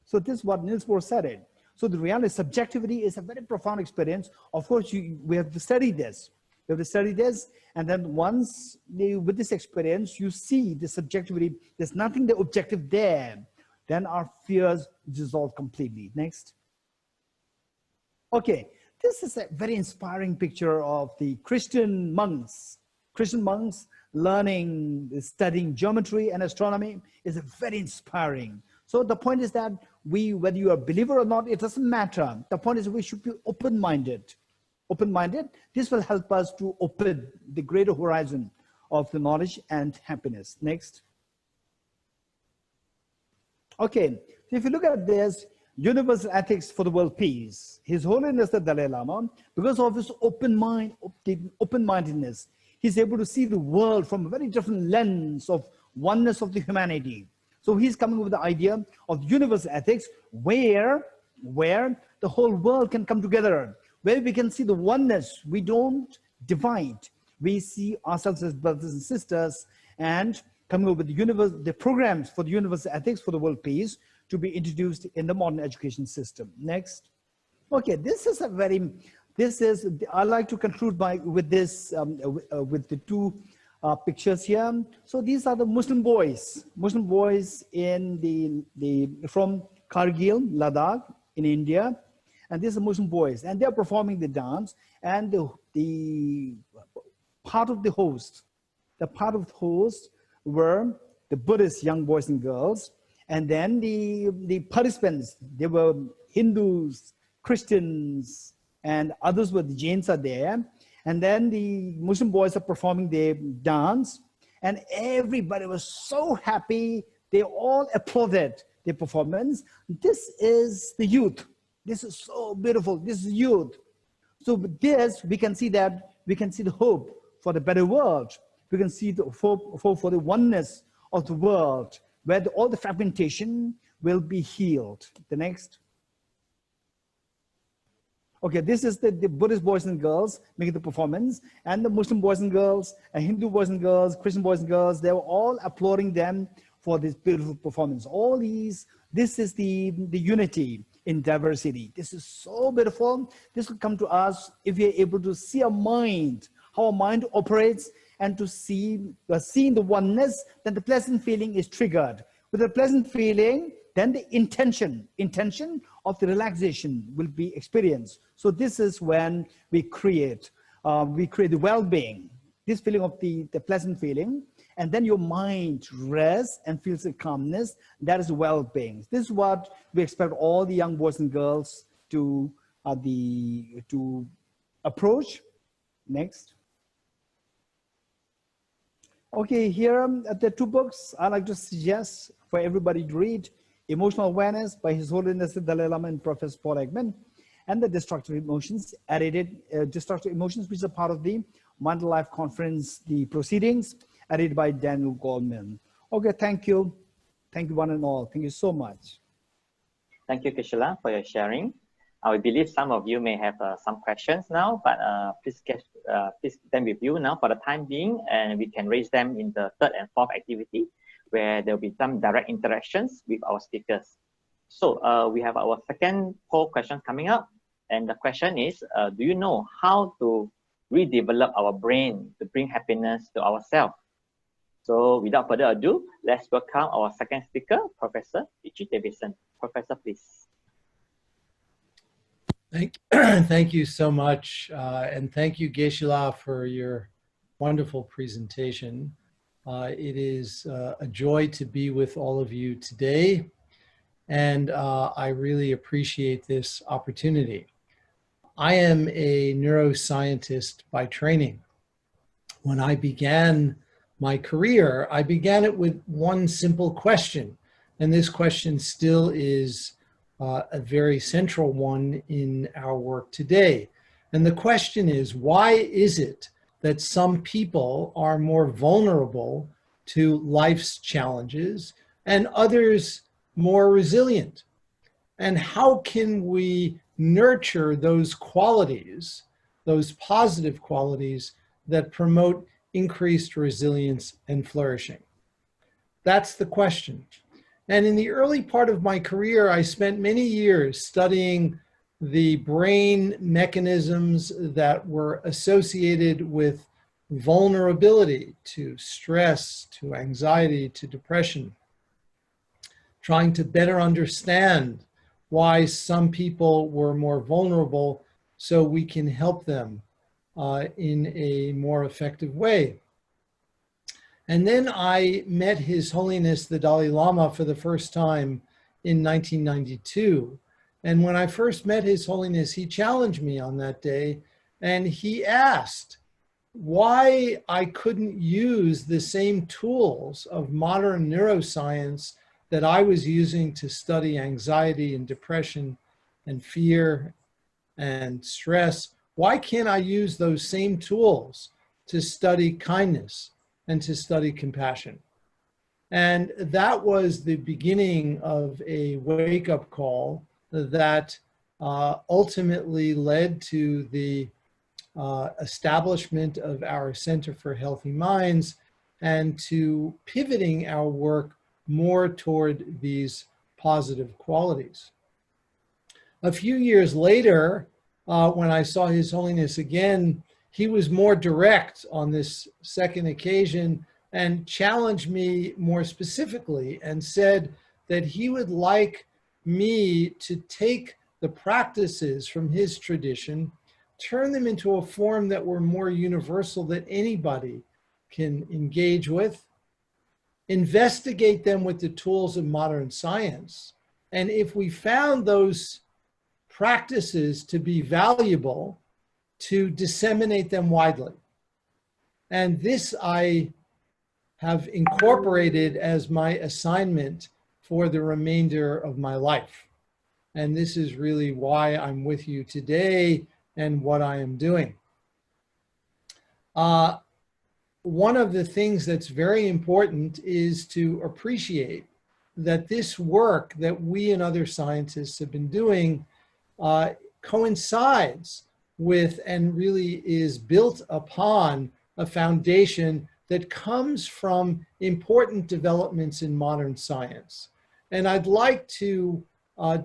So this is what Niels Bohr said it. So the reality, subjectivity is a very profound experience. Of course, we have to study this. We have to study this. And then once with this experience, you see the subjectivity, there's nothing the objective there, then our fears dissolve completely. Next. Okay, this is a very inspiring picture of the Christian monks. Christian monks learning, studying geometry and astronomy is very inspiring. So the point is that whether you are a believer or not, it doesn't matter. The point is we should be open-minded. Open-minded, this will help us to open the greater horizon of the knowledge and happiness. Next. Okay, so if you look at this, universal ethics for the world peace, His Holiness the Dalai Lama, because of his open-mindedness, he's able to see the world from a very different lens of oneness of the humanity. So he's coming up with the idea of universal ethics where the whole world can come together, where we can see the oneness. We don't divide. We see ourselves as brothers and sisters, and coming up with the programs for the universal ethics for the world peace to be introduced in the modern education system. Next. Okay, I like to conclude with this, with the two pictures here. So these are the Muslim boys from Kargil, Ladakh in India. And these are Muslim boys, and they're performing the dance, and the part of the host were the Buddhist young boys and girls, and then the participants, they were Hindus, Christians, and others were the Jains are there. And then the Muslim boys are performing their dance, and everybody was so happy. They all applauded their performance. This is the youth. This is so beautiful. This is youth. So with this, we can see the hope for the better world. We can see the hope for the oneness of the world, where all the fragmentation will be healed. The next. Okay, this is the Buddhist boys and girls making the performance, and the Muslim boys and girls, and Hindu boys and girls, Christian boys and girls, they were all applauding them for this beautiful performance. All these, this is the unity in diversity. This is so beautiful. This will come to us if we are able to see our mind, how our mind operates, and to seeing the oneness, then the pleasant feeling is triggered. With a pleasant feeling, then the intention of the relaxation will be experienced. So this is when we create the well-being, this feeling of the pleasant feeling, and then your mind rests and feels the calmness. That is well-being. This is what we expect all the young boys and girls to approach. Next. Okay, here are the two books I like to suggest for everybody to read. Emotional Awareness by His Holiness the Dalai Lama and Professor Paul Ekman, and the Destructive Emotions, Destructive Emotions, which is a part of the Mind Life Conference, the proceedings, edited by Daniel Goldman. Okay, thank you. Thank you one and all. Thank you so much. Thank you, Geshe, for your sharing. I believe some of you may have some questions now, but please keep them with you now for the time being, and we can raise them in the third and fourth activity, where there will be some direct interactions with our speakers. So we have our second poll question coming up, and the question is, do you know how to redevelop our brain to bring happiness to ourselves? So without further ado, let's welcome our second speaker, Professor Richie Davidson. Professor, please. Thank you so much, and thank you, Geshe, for your wonderful presentation. It is a joy to be with all of you today, and I really appreciate this opportunity. I am a neuroscientist by training. When I began my career, I began it with one simple question, and this question still is a very central one in our work today. And the question is, why is it that some people are more vulnerable to life's challenges and others more resilient? And how can we nurture those qualities, those positive qualities that promote increased resilience and flourishing? That's the question. And in the early part of my career, I spent many years studying the brain mechanisms that were associated with vulnerability to stress, to anxiety, to depression, trying to better understand why some people were more vulnerable so we can help them in a more effective way. And then I met His Holiness the Dalai Lama for the first time in 1992. And when I first met His Holiness, he challenged me on that day, and he asked why I couldn't use the same tools of modern neuroscience that I was using to study anxiety and depression and fear and stress. Why can't I use those same tools to study kindness and to study compassion? And that was the beginning of a wake-up call that ultimately led to the establishment of our Center for Healthy Minds and to pivoting our work more toward these positive qualities. A few years later, when I saw His Holiness again, he was more direct on this second occasion and challenged me more specifically and said that he would like me to take the practices from his tradition, turn them into a form that were more universal that anybody can engage with, investigate them with the tools of modern science. And if we found those practices to be valuable, to disseminate them widely. And this I have incorporated as my assignment for the remainder of my life. And this is really why I'm with you today and what I am doing. One of the things that's very important is to appreciate that this work that we and other scientists have been doing coincides with and really is built upon a foundation that comes from important developments in modern science. And I'd like to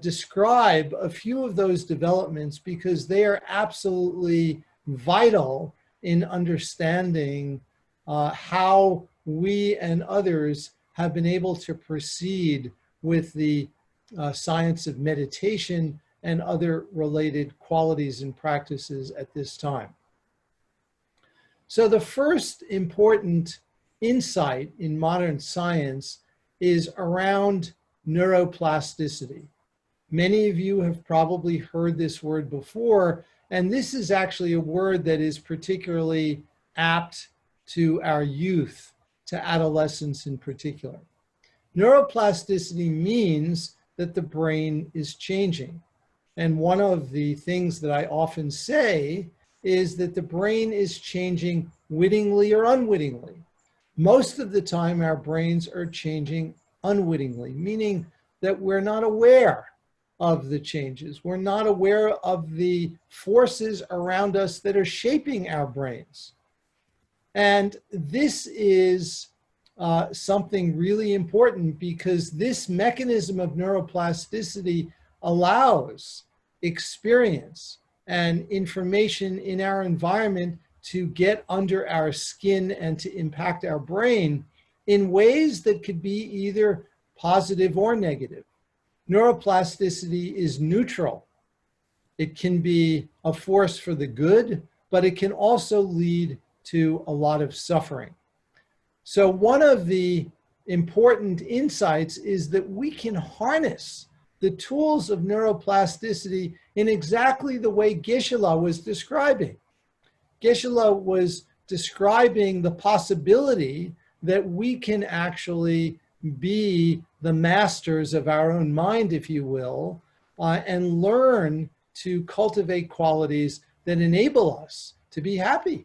describe a few of those developments because they are absolutely vital in understanding how we and others have been able to proceed with the science of meditation and other related qualities and practices at this time. So the first important insight in modern science is around neuroplasticity. Many of you have probably heard this word before, and this is actually a word that is particularly apt to our youth, to adolescents in particular. Neuroplasticity means that the brain is changing. And one of the things that I often say is that the brain is changing wittingly or unwittingly. Most of the time, our brains are changing unwittingly, meaning that we're not aware of the changes. We're not aware of the forces around us that are shaping our brains. And this is something really important because this mechanism of neuroplasticity allows experience and information in our environment to get under our skin and to impact our brain in ways that could be either positive or negative. Neuroplasticity is neutral. It can be a force for the good, but it can also lead to a lot of suffering. So one of the important insights is that we can harness the tools of neuroplasticity in exactly the way Geshe was describing. Geshe was describing the possibility that we can actually be the masters of our own mind, if you will, and learn to cultivate qualities that enable us to be happy.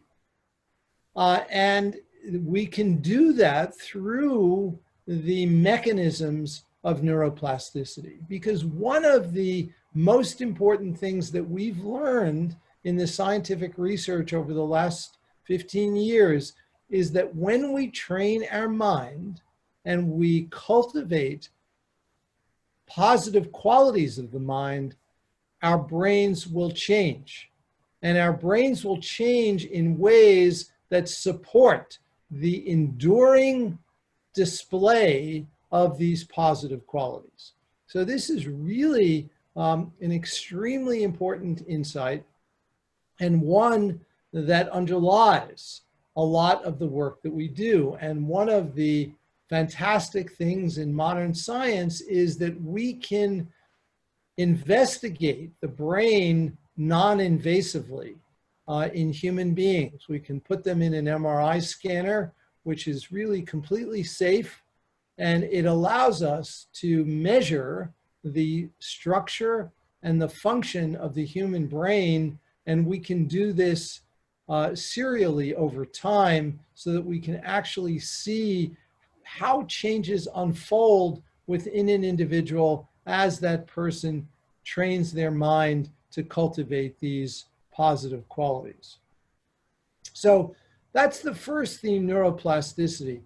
And we can do that through the mechanisms of neuroplasticity, because one of the most important things that we've learned in the scientific research over the last 15 years is that when we train our mind and we cultivate positive qualities of the mind, our brains will change. And our brains will change in ways that support the enduring display of these positive qualities. So this is really an extremely important insight, and one that underlies a lot of the work that we do. And one of the fantastic things in modern science is that we can investigate the brain non-invasively in human beings. We can put them in an MRI scanner, which is really completely safe, and it allows us to measure the structure and the function of the human brain, and we can do this serially over time so that we can actually see how changes unfold within an individual as that person trains their mind to cultivate these positive qualities. So that's the first theme, neuroplasticity.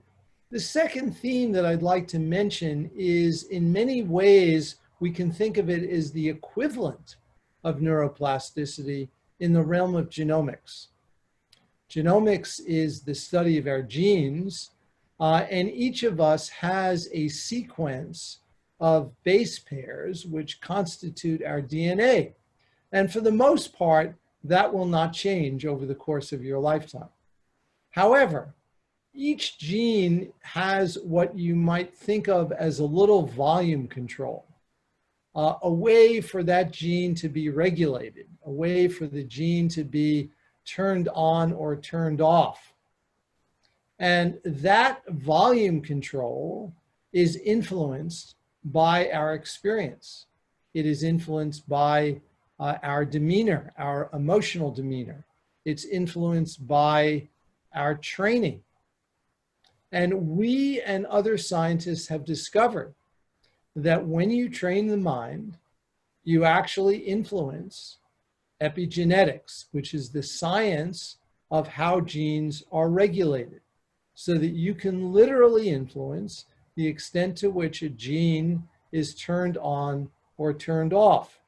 The second theme that I'd like to mention is, in many ways, we can think of it as the equivalent of neuroplasticity in the realm of genomics. Genomics is the study of our genes, and each of us has a sequence of base pairs which constitute our DNA. And for the most part, that will not change over the course of your lifetime. However, each gene has what you might think of as a little volume control, a way for that gene to be regulated, a way for the gene to be turned on or turned off. And that volume control is influenced by our experience. It is influenced by our demeanor, our emotional demeanor. It's influenced by our training. And we and other scientists have discovered that when you train the mind, you actually influence epigenetics, which is the science of how genes are regulated, so that you can literally influence the extent to which a gene is turned on or turned off.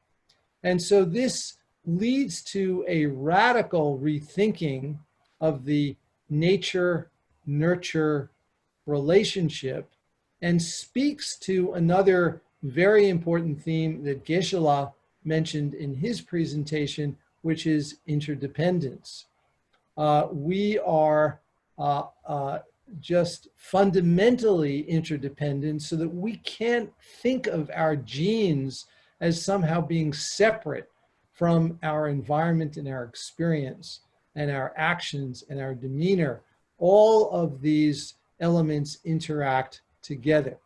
And so this leads to a radical rethinking of the nature-nurture relationship, and speaks to another very important theme that Geshe mentioned in his presentation, which is interdependence. We are just fundamentally interdependent, so that we can't think of our genes as somehow being separate from our environment and our experience and our actions and our demeanor. All of these elements interact together.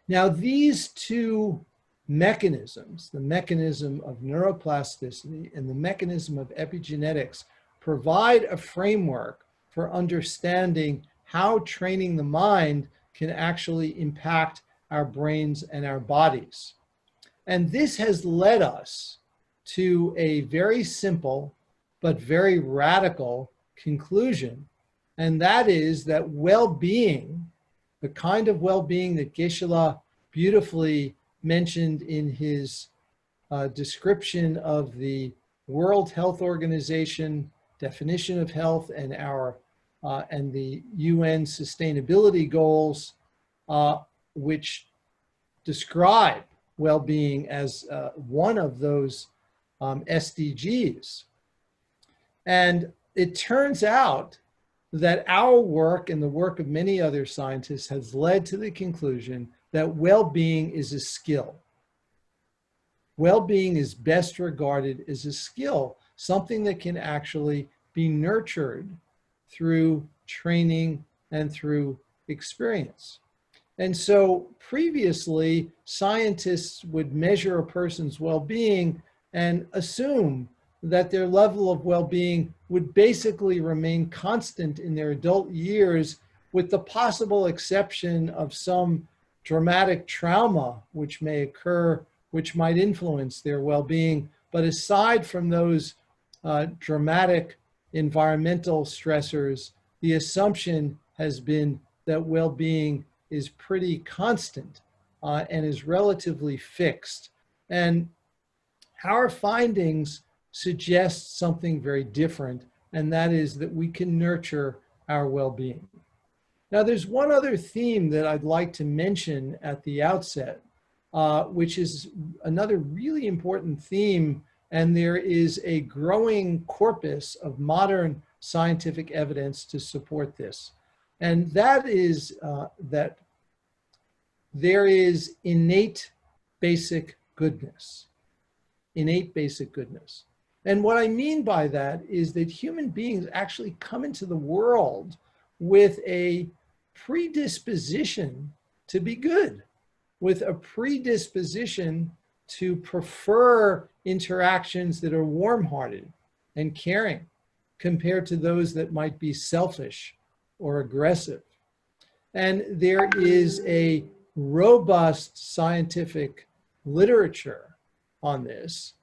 Now, these two mechanisms, the mechanism of neuroplasticity and the mechanism of epigenetics, provide a framework for understanding how training the mind can actually impact our brains and our bodies. And this has led us to a very simple but very radical conclusion, and that is that well-being, the kind of well-being that Geshe beautifully mentioned in his description of the World Health Organization definition of health and and the UN sustainability goals, which describe well-being as one of those SDGs. And it turns out that our work and the work of many other scientists has led to the conclusion that well-being is a skill. Well-being is best regarded as a skill, something that can actually be nurtured through training and through experience. And so previously, scientists would measure a person's well-being and assume that their level of well-being would basically remain constant in their adult years, with the possible exception of some dramatic trauma which may occur, which might influence their well-being. But aside from those dramatic environmental stressors, the assumption has been that well-being is pretty constant and is relatively fixed. And our findings suggest something very different, and that is that we can nurture our well-being. Now, there's one other theme that I'd like to mention at the outset, which is another really important theme, and there is a growing corpus of modern scientific evidence to support this. And that is that there is innate basic goodness. Innate basic goodness. And what I mean by that is that human beings actually come into the world with a predisposition to be good, with a predisposition to prefer interactions that are warm-hearted and caring compared to those that might be selfish or aggressive. And there is a robust scientific literature on this,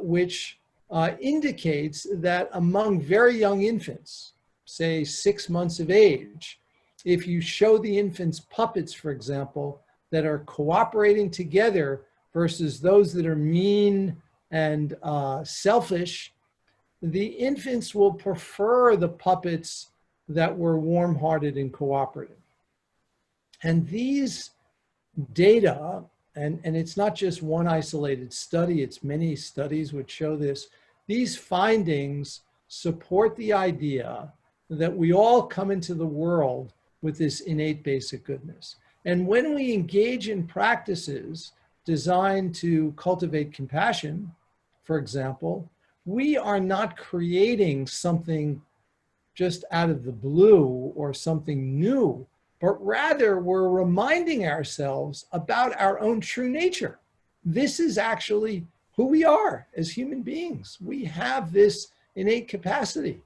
which indicates that among very young infants, say 6 months of age, if you show the infants puppets, for example, that are cooperating together versus those that are mean and selfish, the infants will prefer the puppets that were warm-hearted and cooperative. And these data, and it's not just one isolated study, it's many studies which show this, these findings support the idea that we all come into the world with this innate basic goodness. And when we engage in practices designed to cultivate compassion, for example, we are not creating something just out of the blue or something new, but rather we're reminding ourselves about our own true nature. This is actually who we are as human beings. We have this innate capacity.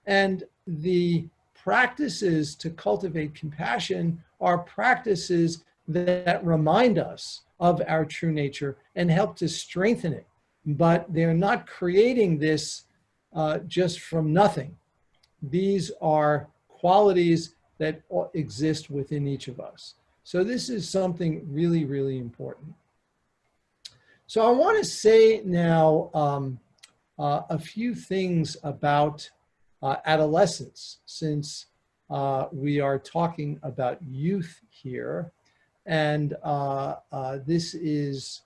And the practices to cultivate compassion are practices that remind us of our true nature and help to strengthen it. But they're not creating this just from nothing. These are qualities that exist within each of us. So this is something really, really important. So I want to say now a few things about adolescence, since we are talking about youth here. And this is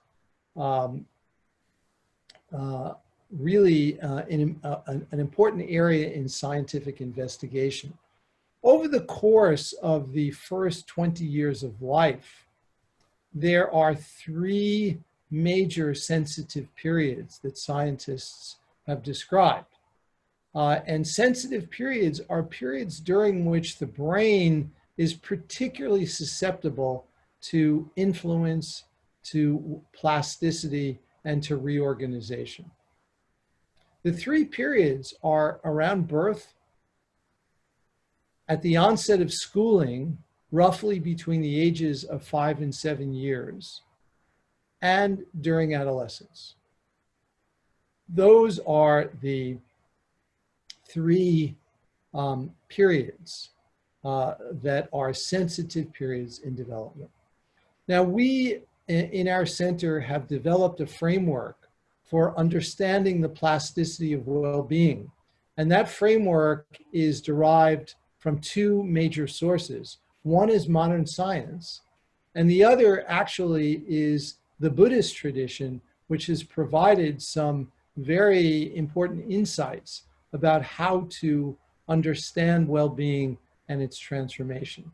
really an important area in scientific investigation. Over the course of the first 20 years of life, there are 3 major sensitive periods that scientists have described. And sensitive periods are periods during which the brain is particularly susceptible to influence, to plasticity, and to reorganization. The 3 periods are around birth, at the onset of schooling, roughly between the ages of 5 and 7 years, and during adolescence. Those are the 3 periods that are sensitive periods in development. Now, we in our center have developed a framework for understanding the plasticity of well-being. And that framework is derived from 2 major sources. One is modern science, and the other actually is the Buddhist tradition, which has provided some very important insights about how to understand well-being and its transformation.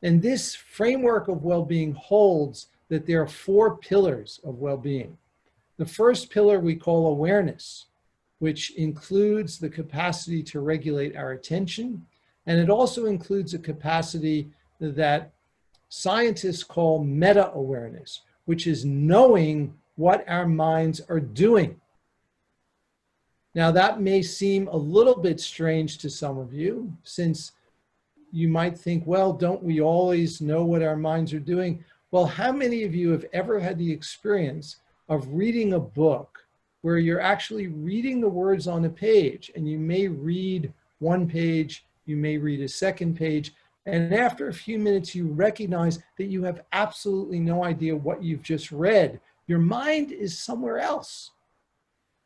And this framework of well-being holds that there are 4 pillars of well-being. The first pillar we call awareness, which includes the capacity to regulate our attention, and it also includes a capacity that scientists call meta-awareness, which is knowing what our minds are doing. Now, that may seem a little bit strange to some of you, since you might think, well, don't we always know what our minds are doing? Well, how many of you have ever had the experience of reading a book where you're actually reading the words on a page, and you may read 1 page, you may read a 2nd page, and after a few minutes, you recognize that you have absolutely no idea what you've just read. Your mind is somewhere else.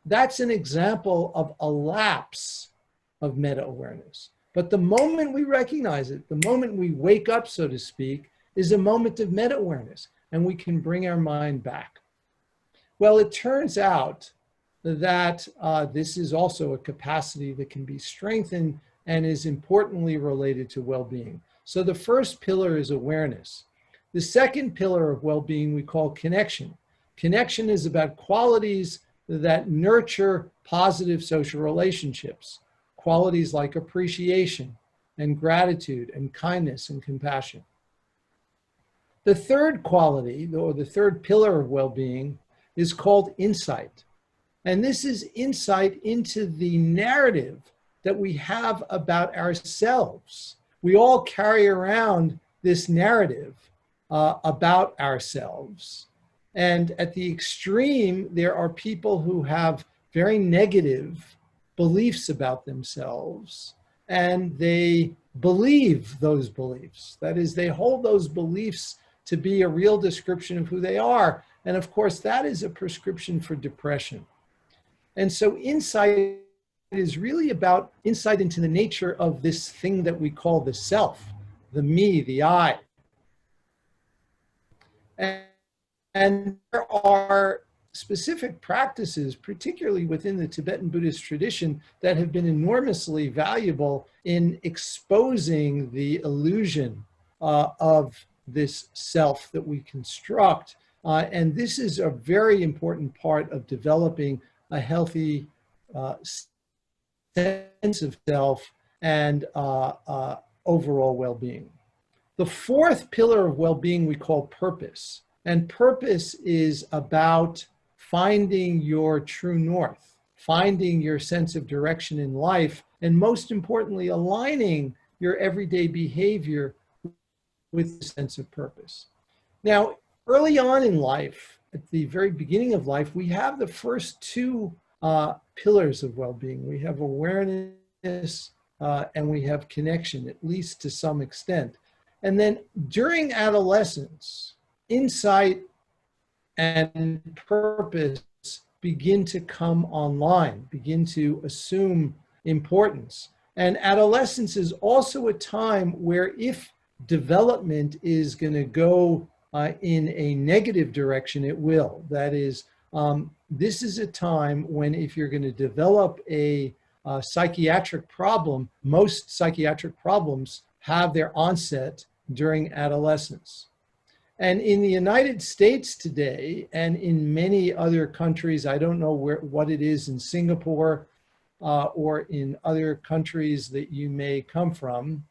that's an example of a lapse of meta-awareness. But the moment we recognize it, the moment we wake up, so to speak, is a moment of meta-awareness, and we can bring our mind back. Well, it turns out that this is also a capacity that can be strengthened and is importantly related to well-being. So the first pillar is awareness. The second pillar of well-being we call connection. Connection is about qualities that nurture positive social relationships, qualities like appreciation and gratitude and kindness and compassion. The third quality, or the third pillar of well-being, is called insight. And this is insight into the narrative that we have about ourselves. We all carry around this narrative about ourselves. And at the extreme, there are people who have very negative beliefs about themselves, and they believe those beliefs. That is, they hold those beliefs to be a real description of who they are. And of course, that is a prescription for depression. And so insight is really about insight into the nature of this thing that we call the self, the me, the I. And there are specific practices, particularly within the Tibetan Buddhist tradition, that have been enormously valuable in exposing the illusion of this self that we construct. And this is a very important part of developing a healthy sense of self and overall well-being. The fourth pillar of well-being we call purpose. And purpose is about finding your true north, finding your sense of direction in life, and most importantly, aligning your everyday behavior with the sense of purpose. Now, early on in life, at the very beginning of life, we have the first two pillars of well-being. We have awareness and we have connection, at least to some extent. And then during adolescence, insight and purpose begin to come online, begin to assume importance. And adolescence is also a time where if development is going to go in a negative direction, it will. That is, this is a time when if you're going to develop a psychiatric problem, most psychiatric problems have their onset during adolescence. And in the United States today, and in many other countries, I don't know what it is in Singapore or in other countries that you may come from,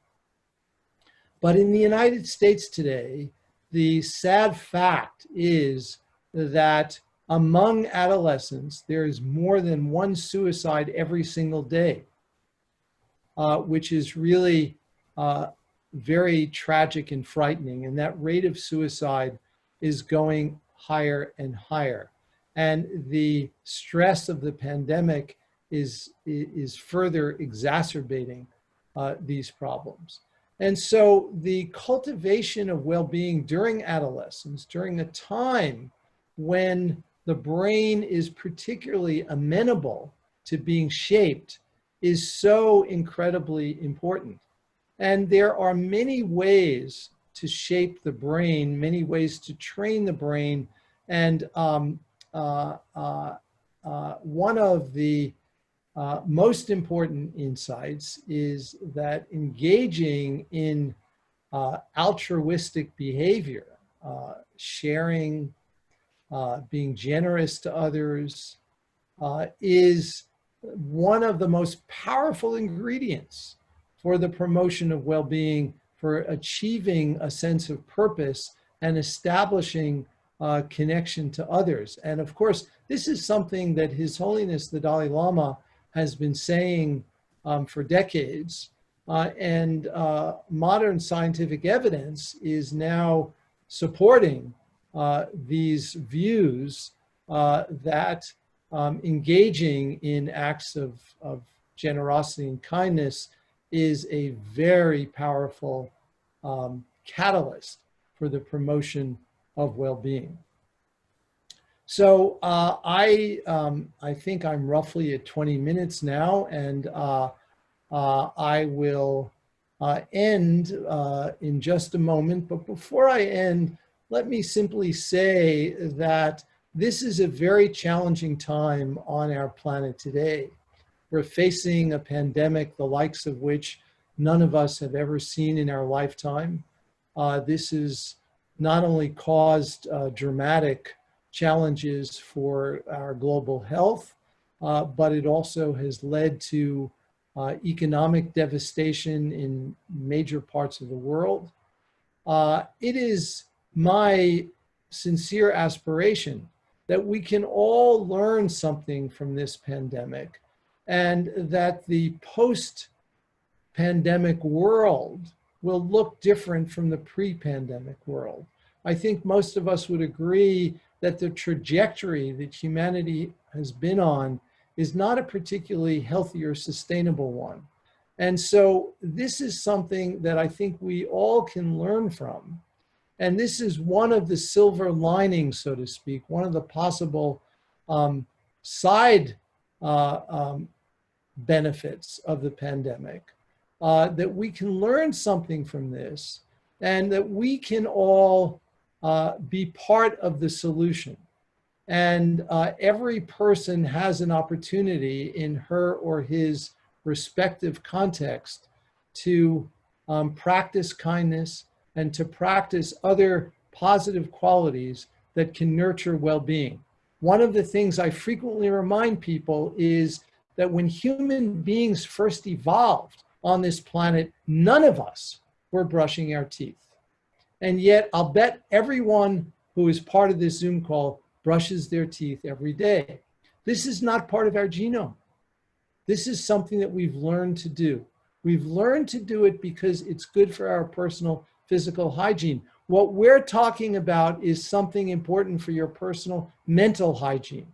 but in the United States today, the sad fact is that among adolescents, there is more than one suicide every single day, which is really very tragic and frightening. And that rate of suicide is going higher and higher. And the stress of the pandemic is further exacerbating these problems. And so the cultivation of well-being during adolescence, during a time when the brain is particularly amenable to being shaped, is so incredibly important. And there are many ways to shape the brain, many ways to train the brain. And one of the most important insights is that engaging in altruistic behavior, sharing, being generous to others, is one of the most powerful ingredients for the promotion of well-being, for achieving a sense of purpose and establishing connection to others. And of course, this is something that His Holiness the Dalai Lama has been saying for decades. And modern scientific evidence is now supporting these views that engaging in acts of generosity and kindness is a very powerful catalyst for the promotion of well-being. So I think I'm roughly at 20 minutes now, and I will end in just a moment. But before I end, let me simply say that this is a very challenging time on our planet today. We're facing a pandemic, the likes of which none of us have ever seen in our lifetime. This has not only caused dramatic challenges for our global health, but it also has led to economic devastation in major parts of the world. It is my sincere aspiration that we can all learn something from this pandemic, and that the post-pandemic world will look different from the pre-pandemic world. I think most of us would agree that the trajectory that humanity has been on is not a particularly healthy or sustainable one. And so this is something that I think we all can learn from. And this is one of the silver linings, so to speak, one of the possible side benefits of the pandemic, that we can learn something from this, and that we can all be part of the solution. And every person has an opportunity in her or his respective context to practice kindness and to practice other positive qualities that can nurture well-being. One of the things I frequently remind people is that when human beings first evolved on this planet, none of us were brushing our teeth. And yet I'll bet everyone who is part of this Zoom call brushes their teeth every day. This is not part of our genome. This is something that we've learned to do. We've learned to do it because it's good for our personal physical hygiene. What we're talking about is something important for your personal mental hygiene.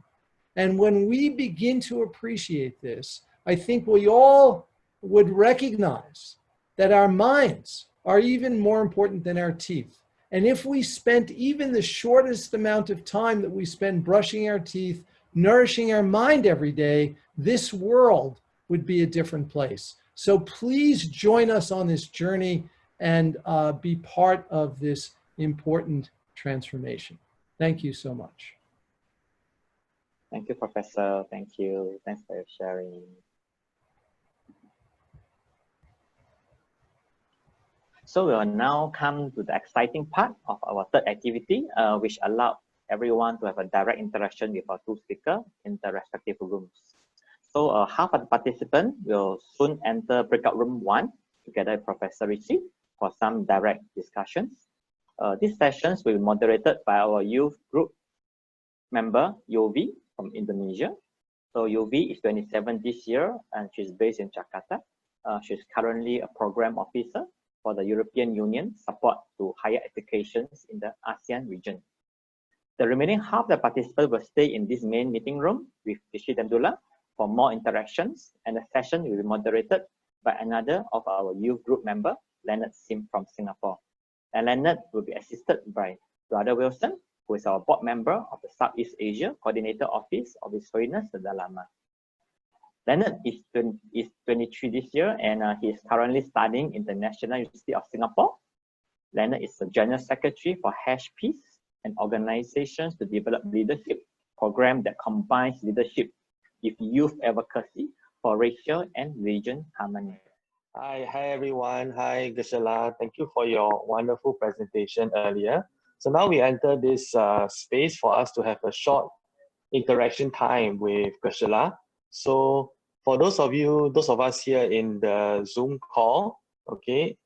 And when we begin to appreciate this, I think we all would recognize that our minds are even more important than our teeth. And if we spent even the shortest amount of time that we spend brushing our teeth, nourishing our mind every day, this world would be a different place. So please join us on this journey and be part of this important transformation. Thank you so much. Thank you, Professor. Thank you. Thanks for your sharing. So we will now come to the exciting part of our third activity, which allowed everyone to have a direct interaction with our two speakers in the respective rooms. So half of the participants will soon enter breakout room 1 together with Professor Richie for some direct discussions. These sessions will be moderated by our youth group member, Yovi, from Indonesia. So Yovi is 27 this year and she's based in Jakarta. She's currently a program officer for the European Union support to higher educations in the ASEAN region. The remaining half of the participants will stay in this main meeting room with Geshe Damdul for more interactions, and the session will be moderated by another of our youth group member, Leonard Sim from Singapore. And Leonard will be assisted by Brother Wilson, who is our board member of the Southeast Asia Coordinator Office of His Holiness the Dalai Lama. Leonard is 23 this year, and he is currently studying in the National University of Singapore. Leonard is the General Secretary for Hash Peace, an organizations to develop leadership program that combines leadership with youth advocacy for racial and religion harmony. Hi everyone. Hi Geshe. Thank you for your wonderful presentation earlier. So now we enter this space for us to have a short interaction time with Geshe. So for those of us here in the Zoom call, okay,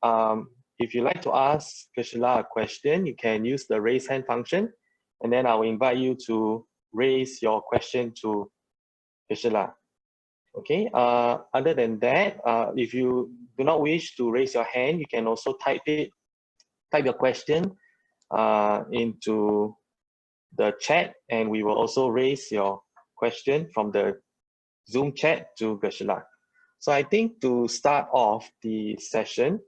if you'd like to ask Geshe a question, you can use the raise hand function, and then I will invite you to raise your question to Geshe. Okay, other than that, if you do not wish to raise your hand, you can also type your question into the chat, and we will also raise your question from the Zoom chat to Geshe. So I think to start off the session,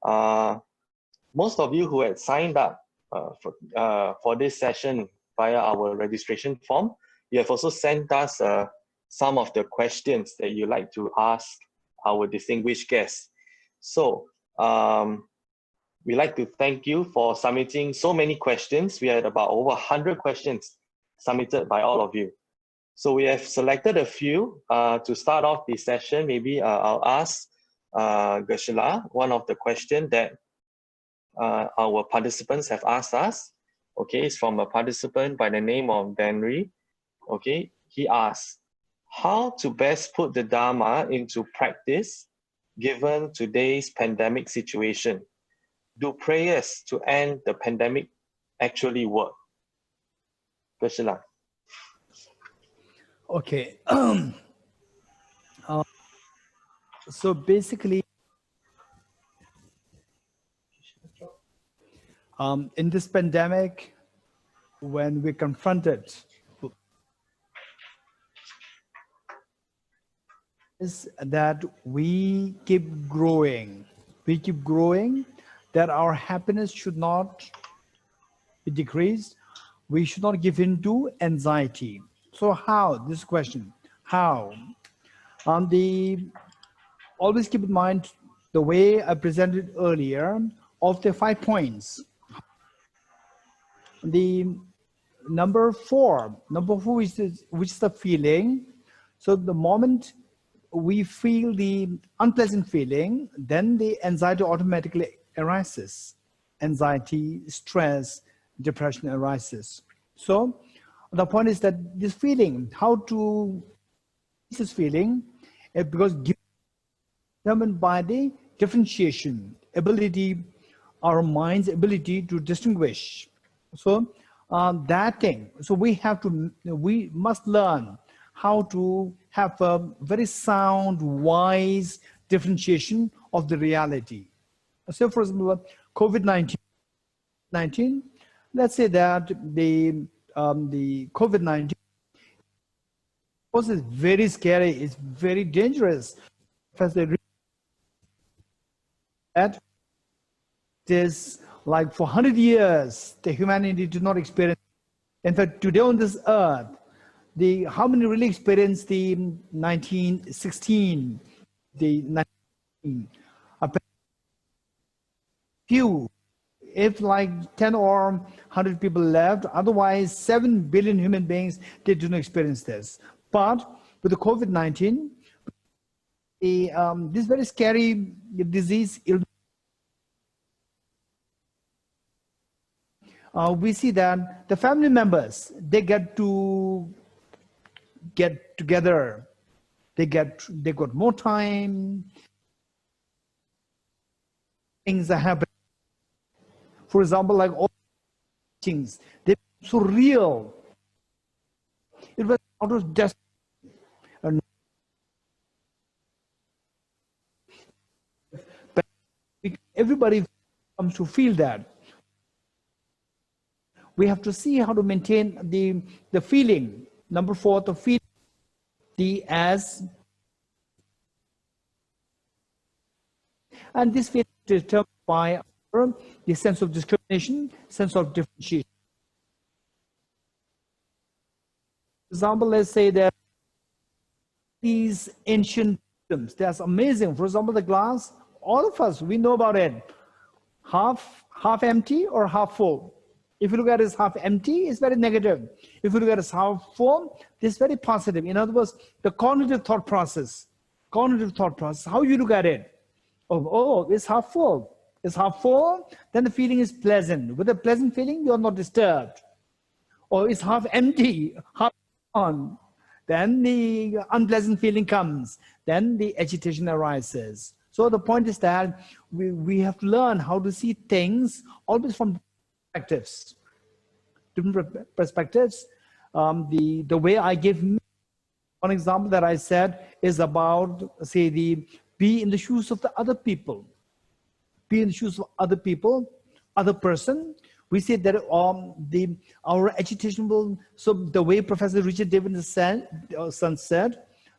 most of you who had signed up for this session via our registration form. You have also sent us some of the questions that you like to ask our distinguished guests. So we'd like to thank you for submitting so many questions. We had about over 100 questions submitted by all of you. So we have selected a few to start off the session. Maybe I'll ask Geshe, one of the questions that our participants have asked us. Okay, it's from a participant by the name of Danry. Okay, he asks, how to best put the Dharma into practice given today's pandemic situation? Do prayers to end the pandemic actually work? Geshe. Okay. So basically, in this pandemic, when we're confronted, is that we keep growing. We keep growing, that our happiness should not be decreased. We should not give in to anxiety. So how, this question, how? Always keep in mind the way I presented earlier of the 5 points. The number four is which is the feeling. So the moment we feel the unpleasant feeling, then the anxiety automatically arises. Anxiety, stress, depression arises. So the point is that this feeling, how to this feeling, because determined by the differentiation ability, our mind's ability to distinguish. So that thing, so we must learn how to have a very sound, wise differentiation of the reality. So for example, COVID-19, let's say that the COVID-19 was very scary, it's very dangerous. That is like for 100 years, the humanity did not experience. In fact, today on this earth, how many really experienced the 1916, the 19, few, if like 10 or 100 people left, otherwise 7 billion human beings, they do not experience this. But with the COVID-19, this very scary disease, we see that the family members, they get together, they got more time, things are happening. For example, like all things, they're so real. It was out of just everybody comes to feel that. We have to see how to maintain the feeling. Number four, the feeling, and this feeling is determined by the sense of discrimination, sense of differentiation. For example, let's say that these ancient systems, that's amazing. For example, the glass, all of us, we know about it. Half empty or half full. If you look at it as half empty, it's very negative. If you look at it as half full, it's very positive. In other words, the cognitive thought process, how you look at it. Oh, it's half full. It's half full, then the feeling is pleasant. With a pleasant feeling, you're not disturbed. Or it's half empty, half on. Then the unpleasant feeling comes. Then the agitation arises. So the point is that we have to learn how to see things always from perspectives. Different perspectives. The way I give one example that I said is about, say, be in the shoes of the other people. Be in the shoes of other people, other person. We say that our agitation will, so the way Professor Richie Davidson said,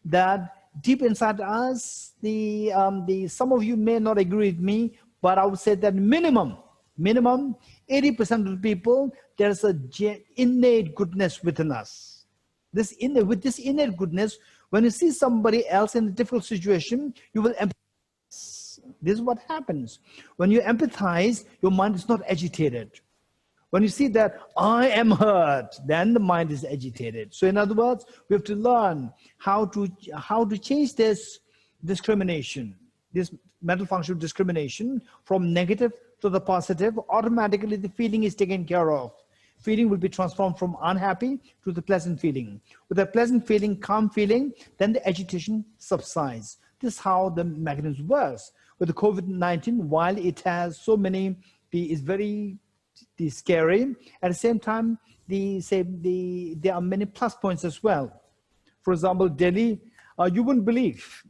that deep inside us, some of you may not agree with me, but I would say that minimum 80% of the people, there's a innate goodness within us. With this innate goodness, when you see somebody else in a difficult situation, you will empathize. This is what happens. When you empathize, your mind is not agitated. When you see that I am hurt, then the mind is agitated. So in other words, we have to learn how to change this discrimination, this mental function discrimination from negative to the positive. Automatically the feeling is taken care of. Feeling will be transformed from unhappy to the pleasant feeling. With a pleasant feeling, calm feeling, then the agitation subsides. This is how the mechanism works. With the COVID-19, while it has so many, is very scary, at the same time, there are many plus points as well. For example, Delhi, you wouldn't believe,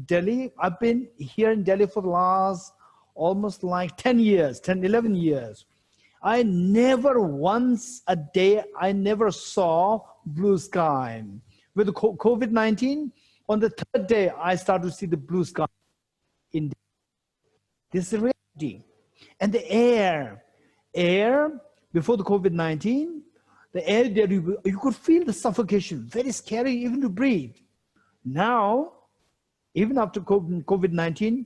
Delhi, I've been here in Delhi for the last almost like 10 years, 10, 11 years. I never once a day, I never saw blue sky. With the COVID-19, on the third day, I started to see the blue sky in Delhi. This is reality. And the air before the COVID-19, the air there, you could feel the suffocation, very scary even to breathe. Now, even after COVID-19,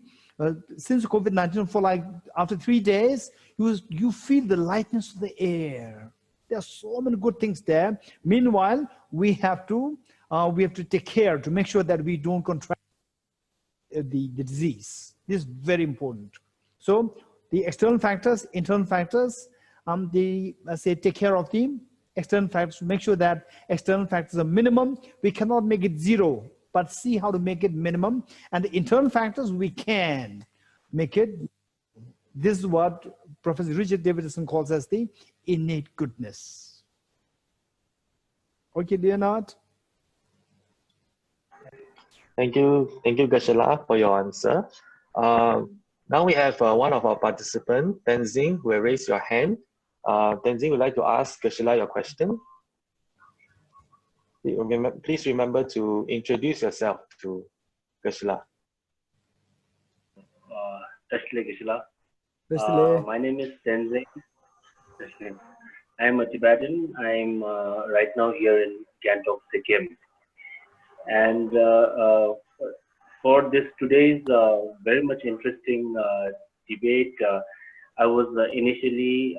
since COVID-19, for like after 3 days, you feel the lightness of the air. There are so many good things there. Meanwhile, we have to take care to make sure that we don't contract the disease. This is very important. So the external factors, internal factors, take care of the external factors, make sure that external factors are minimum. We cannot make it zero, but see how to make it minimum. And the internal factors, we can make it. This is what Professor Richie Davidson calls as the innate goodness. Okay, Leonard? Thank you, Geshe, for your answer. Now we have one of our participants, Tenzing, who will raise your hand. Tenzing would like to ask Geshe your question. Please remember to introduce yourself to Geshe. My name is Tenzing. I am a Tibetan. I'm right now here in Gangtok, Sikkim. And for this today's very much interesting debate, I was initially,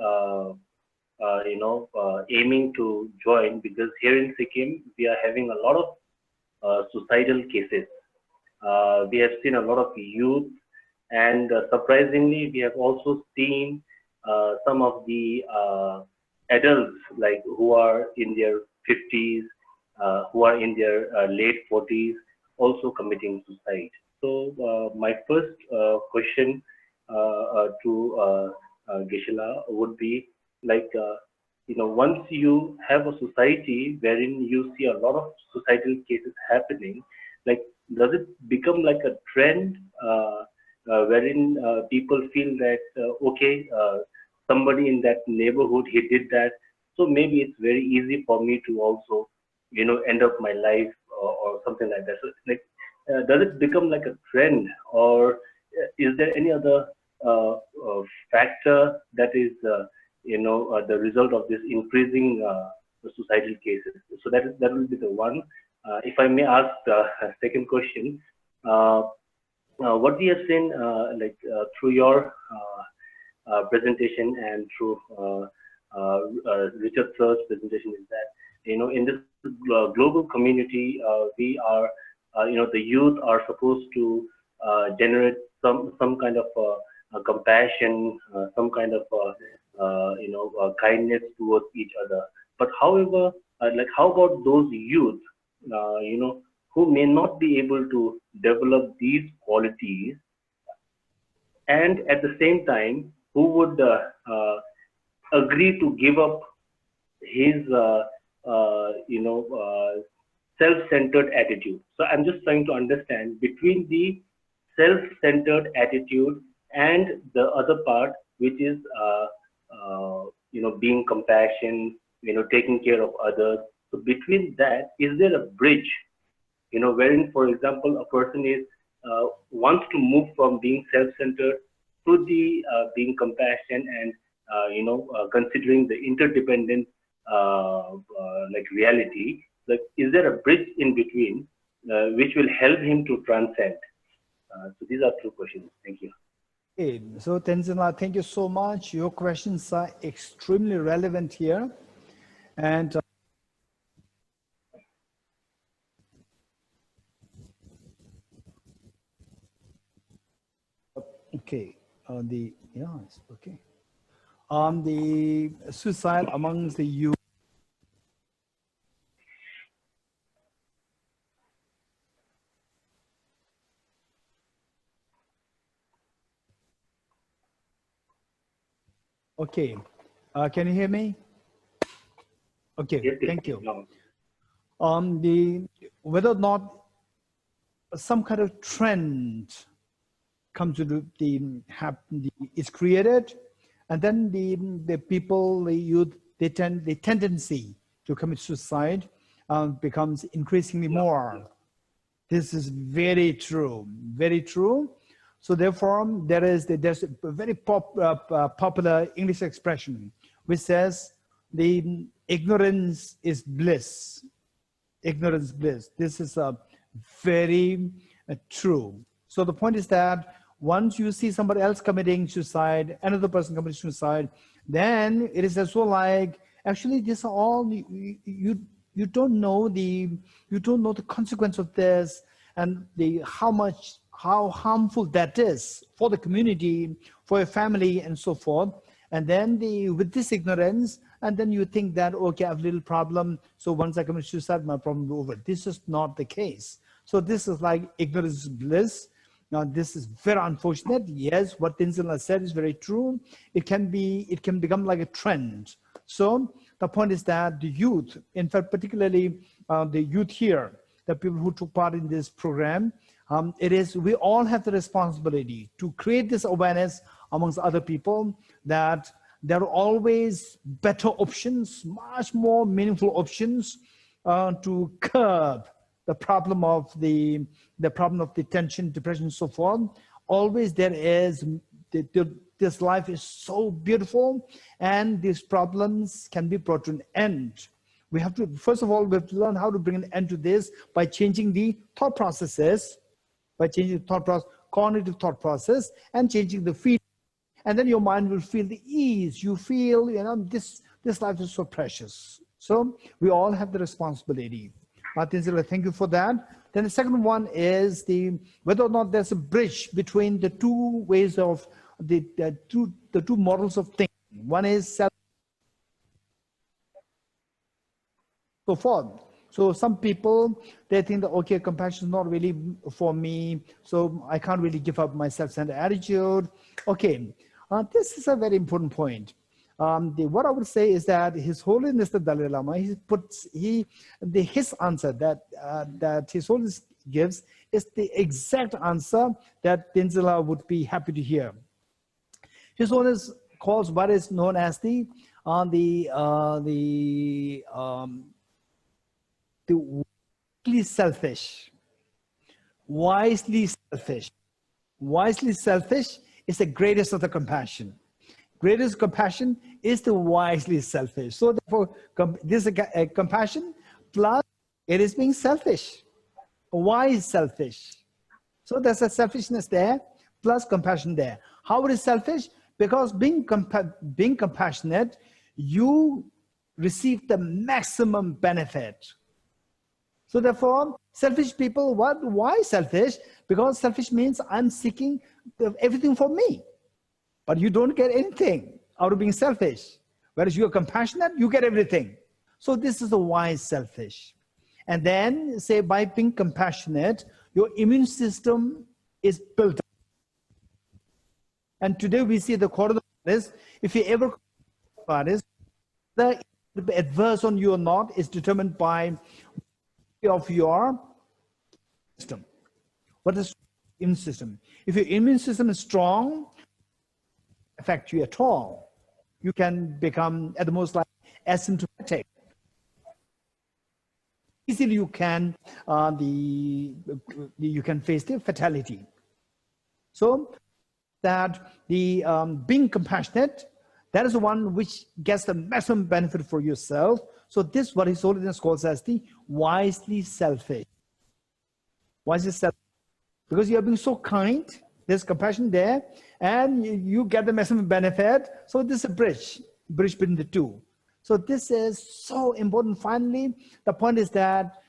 aiming to join because here in Sikkim, we are having a lot of suicidal cases. We have seen a lot of youth, and surprisingly, we have also seen some of the adults, like who are in their 50s, who are in their late 40s, also committing suicide. So my first question to Geshe would be like, once you have a society wherein you see a lot of suicidal cases happening, like, does it become like a trend wherein people feel that, okay, somebody in that neighborhood, he did that, so maybe it's very easy for me to also, end up my life or something like that. So, like, does it become like a trend, or is there any other factor that is, the result of this increasing suicidal cases? So that will be the one. If I may ask the second question, what we have seen, through your presentation and through Richard Sir's presentation, is that, in this global community, we are, the youth are supposed to generate some kind of compassion, some kind of kindness towards each other. But however, how about those youth, who may not be able to develop these qualities, and at the same time, who would agree to give up his, self-centered attitude? So I'm just trying to understand between the self-centered attitude and the other part, which is, being compassion, taking care of others. So between that, is there a bridge, wherein, for example, a person is wants to move from being self-centered to the being compassion and considering the interdependent like reality, like is there a bridge in between which will help him to transcend? So these are two questions. Thank you. Okay, so Tenzin, thank you so much. Your questions are extremely relevant here. And okay, okay. On the suicide amongst the youth. Okay, can you hear me? Okay, Yes, thank you. no. Whether or not some kind of trend comes to is created, and then the people, the youth, the tendency to commit suicide becomes increasingly more. This is very true, very true. So therefore, there's a very popular English expression which says the ignorance is bliss. Ignorance bliss. This is very true. So the point is that once you see somebody else committing suicide, another person committing suicide, then it is as well like, actually this all, you don't know the consequence of this, and how harmful that is for the community, for a family, and so forth. And then with this ignorance, and then you think that, okay, I have a little problem, so once I commit suicide, my problem is over. This is not the case. So this is like ignorance is bliss. Now this is very unfortunate. Yes, what Tenzin said is very true. It can become like a trend. So the point is that the youth, in fact, particularly the youth here, the people who took part in this program, we all have the responsibility to create this awareness amongst other people that there are always better options, much more meaningful options to curb the problem of the tension, depression, and so forth. Always there is, this life is so beautiful, and these problems can be brought to an end. We have to, first of all, we have to learn how to bring an end to this by changing the thought processes, cognitive thought process, and changing the feeling. And then your mind will feel the ease. You feel, this life is so precious. So we all have the responsibility. Martin Zilla, thank you for that. Then the second one is whether or not there's a bridge between the two ways of the two models of thinking. One is self, so forth. So some people, they think that, okay, compassion is not really for me, so I can't really give up my self-centered attitude. Okay, this is a very important point. What I would say is that His Holiness the Dalai Lama, his answer that His Holiness gives is the exact answer that Tenzin would be happy to hear. His Holiness calls what is known as the wisely selfish. Wisely selfish. Wisely selfish is the greatest of the compassion. Greatest compassion is the wisely selfish. So therefore, this is a compassion plus it is being selfish. Why is selfish? So there's a selfishness there plus compassion there. How it is selfish? Because being compassionate, you receive the maximum benefit. So therefore, selfish people, why selfish? Because selfish means I'm seeking everything for me. But you don't get anything out of being selfish. Whereas you are compassionate, you get everything. So this is a wise selfish. And then say by being compassionate, your immune system is built up. And today we see the coronavirus, if you ever coronavirus, the adverse on you or not is determined by of your system. What is immune system? If your immune system is strong, affect you at all. You can become at the most like asymptomatic. Easily you can you can face the fatality. So that being compassionate, That is the one which gets the maximum benefit for yourself. So this, what His Holiness calls as the wisely selfish. Wisely selfish. Because you are being so kind, there's compassion there, and you get the maximum benefit. So this is a bridge between the two. So this is so important. Finally, the point is that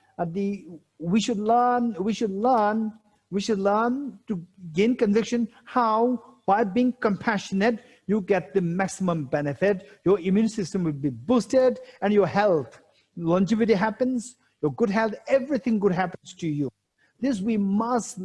we should learn to gain conviction how, by being compassionate, you get the maximum benefit. Your immune system will be boosted, and your health, longevity happens, your good health, everything good happens to you. This we must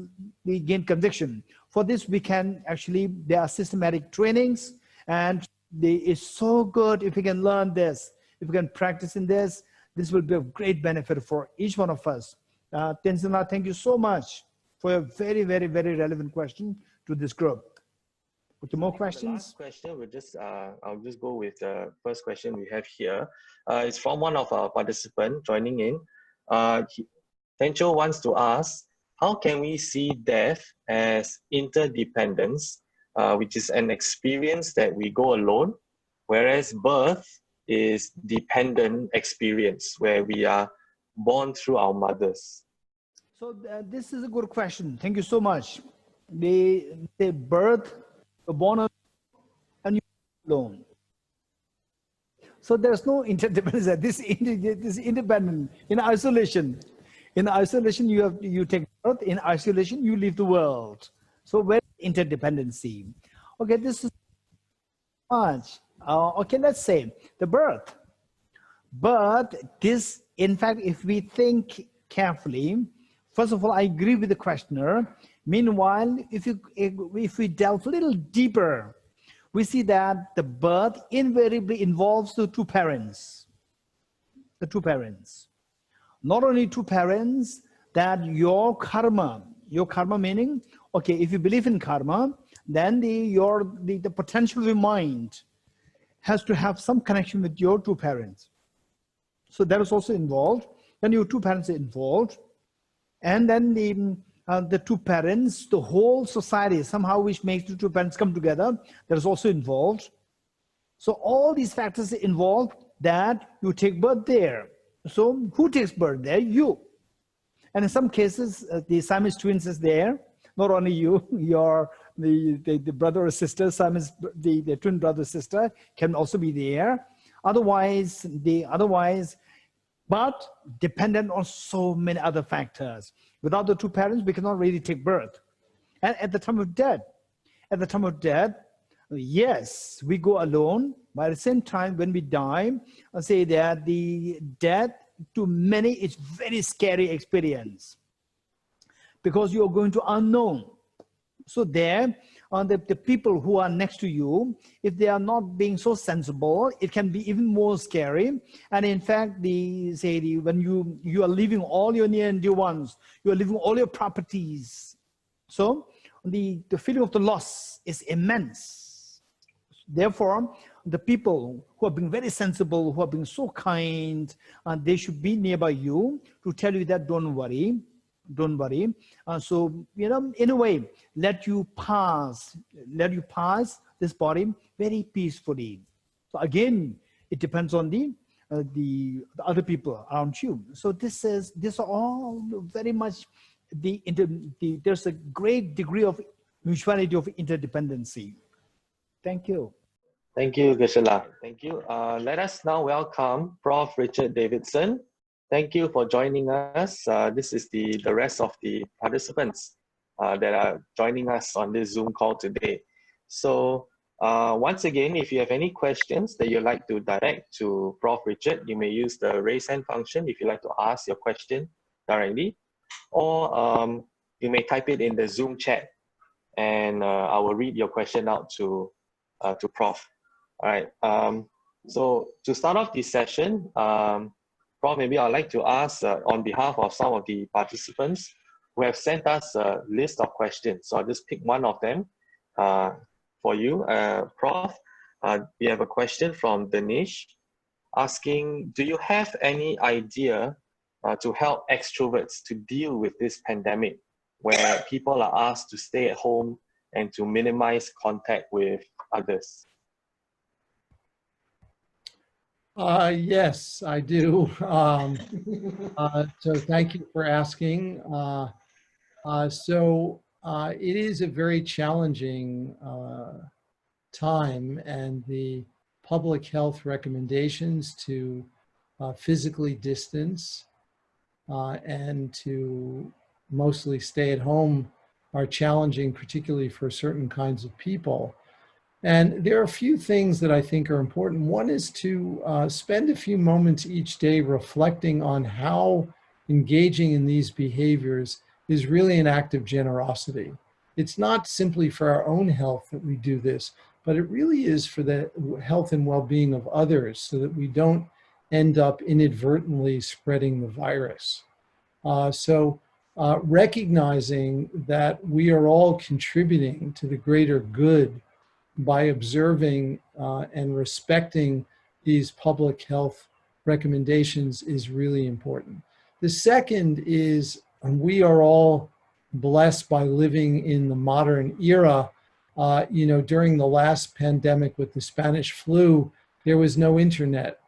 gain conviction. For this, we can actually, there are systematic trainings, and it's so good if we can learn this, if we can practice in this. This will be of great benefit for each one of us. Tenzin, thank you so much for a very, very, very relevant question to this group. Okay, more questions? The last question, I'll just go with the first question we have here. It's from one of our participants joining in. Tencho wants to ask, how can we see death as interdependence, which is an experience that we go alone, whereas birth is dependent experience, where we are born through our mothers? So this is a good question. Thank you so much. They birth, you're born and you're alone. So there's no interdependence. This is independent, in isolation. In isolation, you take birth. In isolation, you leave the world. So where is interdependency? Okay, this is much. Okay, let's say the birth. But this, in fact, if we think carefully, first of all, I agree with the questioner. Meanwhile, if we delve a little deeper, we see that the birth invariably involves the two parents. The two parents. Not only two parents, that your karma meaning, okay, if you believe in karma, then the potential of your mind has to have some connection with your two parents. So that is also involved. Then your two parents are involved. And then the two parents, the whole society, somehow which makes the two parents come together, that is also involved. So all these factors are involved that you take birth there. So who takes birth there? You. And in some cases, the Siamese twins is there. Not only you, the brother or sister, Siamese, the twin brother or sister can also be there. Otherwise, but dependent on so many other factors. Without the two parents, we cannot really take birth. And at the time of death, yes, we go alone, but at the same time, when we die, I say that the death to many is very scary experience because you are going to unknown. So there, the people who are next to you, if they are not being so sensible, it can be even more scary. And in fact, when you are leaving all your near and dear ones, you are leaving all your properties. So the feeling of the loss is immense. Therefore, the people who are being very sensible, who are being so kind, they should be nearby you to tell you that don't worry. So, in a way, let you pass this body very peacefully. So again, it depends on the other people around you. So this are all very much there's a great degree of mutuality of interdependency. Thank you. Thank you, Geshe. Thank you. Let us now welcome Prof. Richard Davidson. Thank you for joining us. This is the rest of the participants that are joining us on this Zoom call today. So once again, if you have any questions that you'd like to direct to Prof. Richard, you may use the raise hand function if you'd like to ask your question directly, or you may type it in the Zoom chat and I will read your question out to Prof. All right. So to start off this session, Prof, maybe I'd like to ask on behalf of some of the participants who have sent us a list of questions. So I'll just pick one of them for you. Prof, we have a question from Danish asking, do you have any idea to help extroverts to deal with this pandemic where people are asked to stay at home and to minimize contact with others? Yes, I do. So thank you for asking. It is a very challenging time, and the public health recommendations to physically distance and to mostly stay at home are challenging, particularly for certain kinds of people. And there are a few things that I think are important. One is to spend a few moments each day reflecting on how engaging in these behaviors is really an act of generosity. It's not simply for our own health that we do this, but it really is for the health and well-being of others, so that we don't end up inadvertently spreading the virus. Recognizing that we are all contributing to the greater good by observing and respecting these public health recommendations is really important. The second is we are all blessed by living in the modern era. During the last pandemic with the Spanish flu, there was no internet.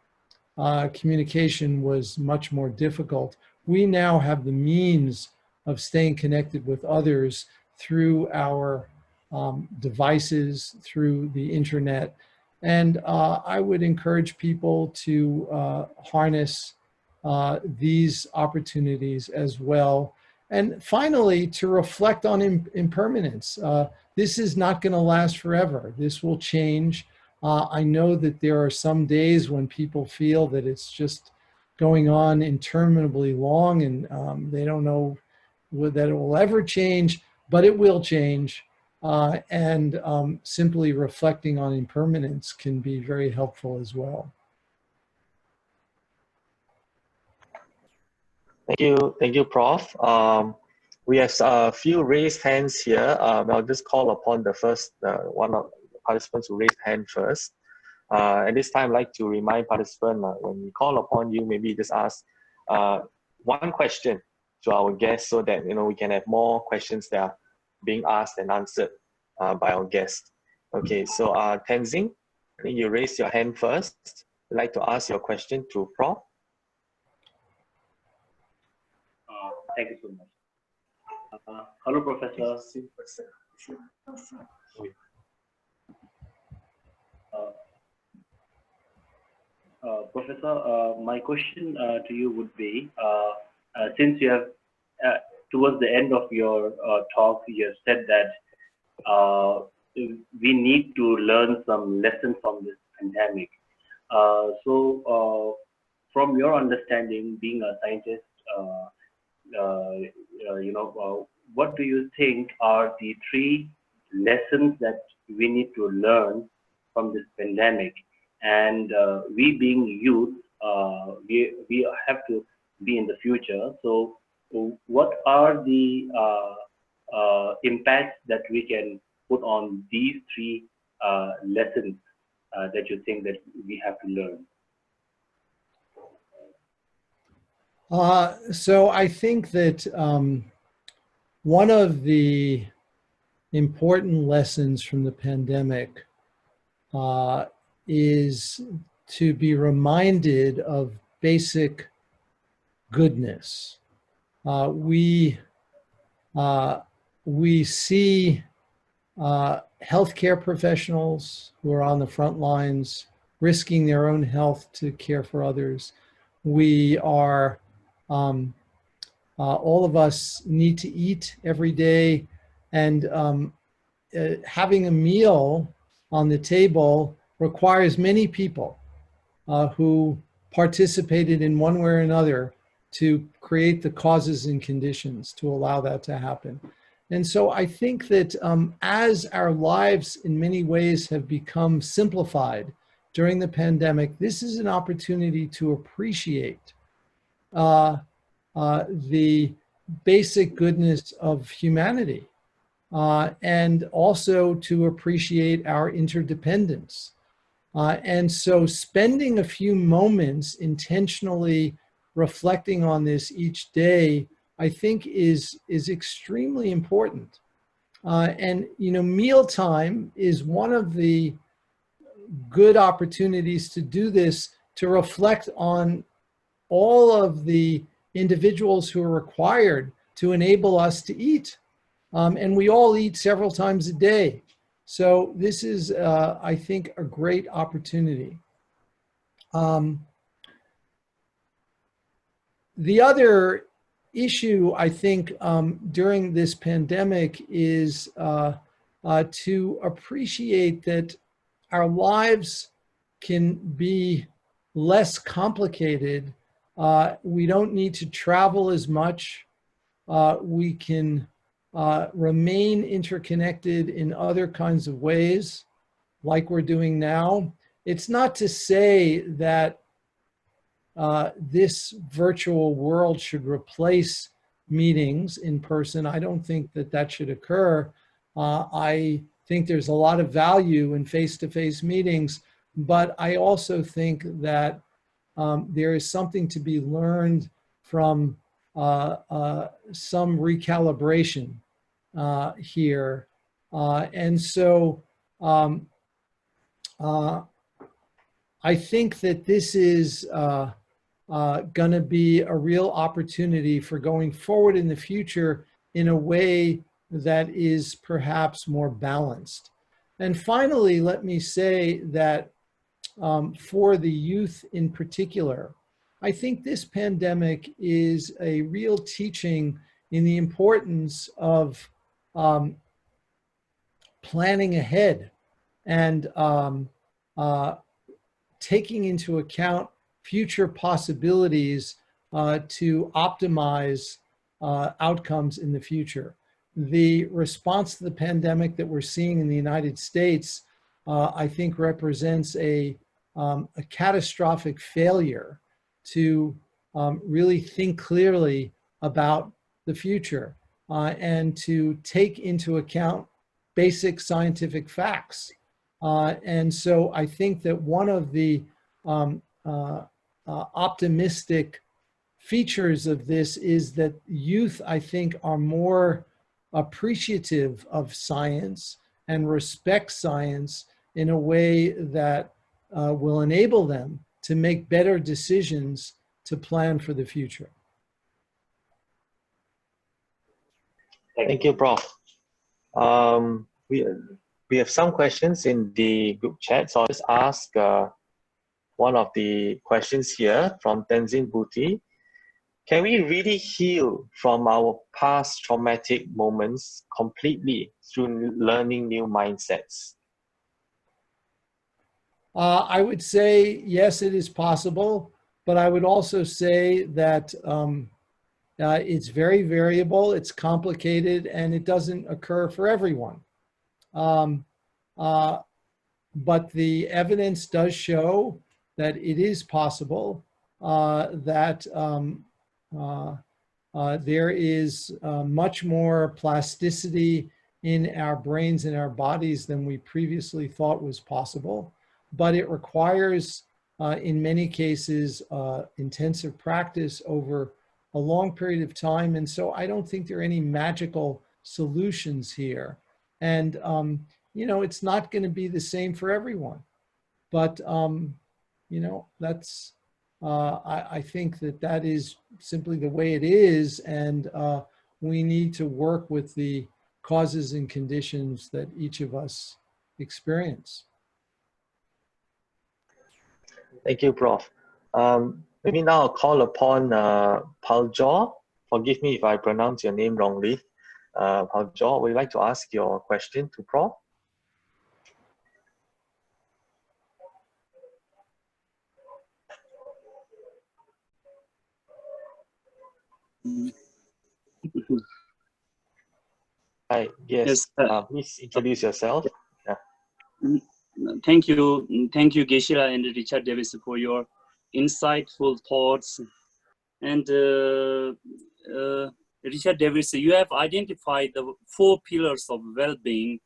Communication was much more difficult. We now have the means of staying connected with others through our devices, through the internet. And I would encourage people to harness these opportunities as well. And finally, to reflect on impermanence. This is not going to last forever. This will change. I know that there are some days when people feel that it's just going on interminably long, and they don't know that it will ever change, but it will change. Simply reflecting on impermanence can be very helpful as well. Thank you, Prof. We have a few raised hands here. I'll just call upon the first one of the participants who raised hand first. At this time, I'd like to remind participants, when we call upon you, maybe just ask one question to our guests, so that we can have more questions that are being asked and answered by our guests. Okay, so Tenzing, I think you raised your hand first. I'd like to ask your question to Prof. Thank you so much. Hello, Professor. Professor, my question to you would be, since you have, towards the end of your talk, you have said that we need to learn some lessons from this pandemic. From your understanding, being a scientist, what do you think are the 3 lessons that we need to learn from this pandemic? And we being youth, we have to be in the future. So what are the impacts that we can put on these 3 lessons that you think that we have to learn? So I think that one of the important lessons from the pandemic is to be reminded of basic goodness. We see healthcare professionals who are on the front lines, risking their own health to care for others. We are, all of us need to eat every day, and having a meal on the table requires many people who participated in one way or another to create the causes and conditions to allow that to happen. And so I think that as our lives in many ways have become simplified during the pandemic, this is an opportunity to appreciate the basic goodness of humanity, and also to appreciate our interdependence. And so spending a few moments intentionally reflecting on this each day, I think is extremely important. Mealtime is one of the good opportunities to do this, to reflect on all of the individuals who are required to enable us to eat. And we all eat several times a day. So this is, I think, a great opportunity. The other issue, I think, during this pandemic is to appreciate that our lives can be less complicated. We don't need to travel as much. We can remain interconnected in other kinds of ways, like we're doing now. It's not to say that this virtual world should replace meetings in person. I don't think that that should occur. I think there's a lot of value in face-to-face meetings, but I also think that there is something to be learned from some recalibration here. And so I think that this is going to be a real opportunity for going forward in the future in a way that is perhaps more balanced. And finally, let me say that for the youth in particular, I think this pandemic is a real teaching in the importance of planning ahead and taking into account future possibilities to optimize outcomes in the future. The response to the pandemic that we're seeing in the United States, I think, represents a catastrophic failure to really think clearly about the future and to take into account basic scientific facts. And so I think that one of the optimistic features of this is that youth, I think, are more appreciative of science and respect science in a way that will enable them to make better decisions to plan for the future. Thank you, Prof. We have some questions in the group chat, so I'll just ask one of the questions here from Tenzin Bhuti. Can we really heal from our past traumatic moments completely through learning new mindsets? I would say, yes, it is possible, but I would also say that it's very variable, it's complicated, and it doesn't occur for everyone. But the evidence does show that it is possible, that there is much more plasticity in our brains and our bodies than we previously thought was possible. But it requires, in many cases, intensive practice over a long period of time. And so I don't think there are any magical solutions here. And, you know, it's not going to be the same for everyone. But, you know, that's, I think that that is simply the way it is. And we need to work with the causes and conditions that each of us experience. Thank you, Prof. Maybe now I'll call upon Paljor. Forgive me if I pronounce your name wrongly. Paljor, would you like to ask your question to Prof? Hi, yes, please introduce yourself. Yeah. Thank you, Geshe and Richard Davidson, for your insightful thoughts. And Richard Davidson, you have identified the 4 pillars of well-being,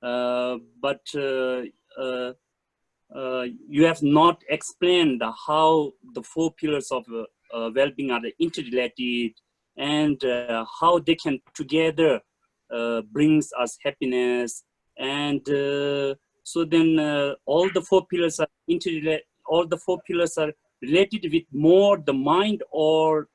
but you have not explained how the 4 pillars of well-being are interrelated and how they can together brings us happiness. And so then all the 4 pillars are all the four pillars are related with more the mind, or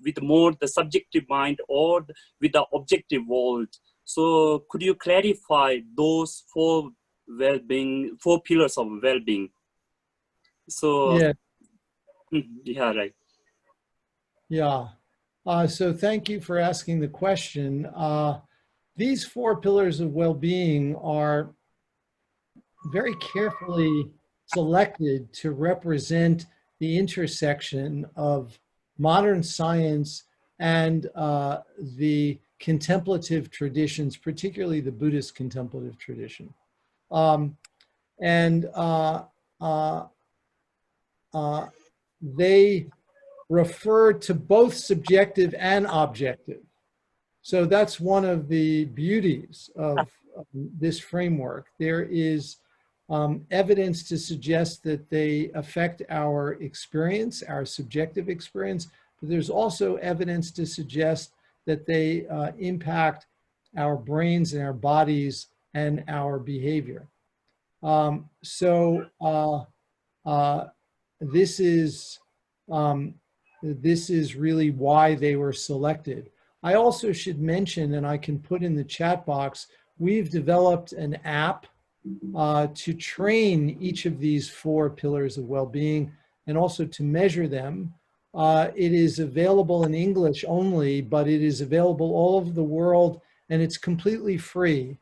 with more the subjective mind, or with the objective world. So could you clarify those four pillars of well-being? So Yeah. yeah, right. Yeah. So thank you for asking the question. These four pillars of well-being are very carefully selected to represent the intersection of modern science and the contemplative traditions, particularly the Buddhist contemplative tradition. They refer to both subjective and objective. So that's one of the beauties of this framework. There is evidence to suggest that they affect our experience, our subjective experience, but there's also evidence to suggest that they impact our brains and our bodies and our behavior. This is really why they were selected. I also should mention, and I can put in the chat box, we've developed an app to train each of these four pillars of well-being and also to measure them. It is available in English only, but it is available all over the world, and it's completely free.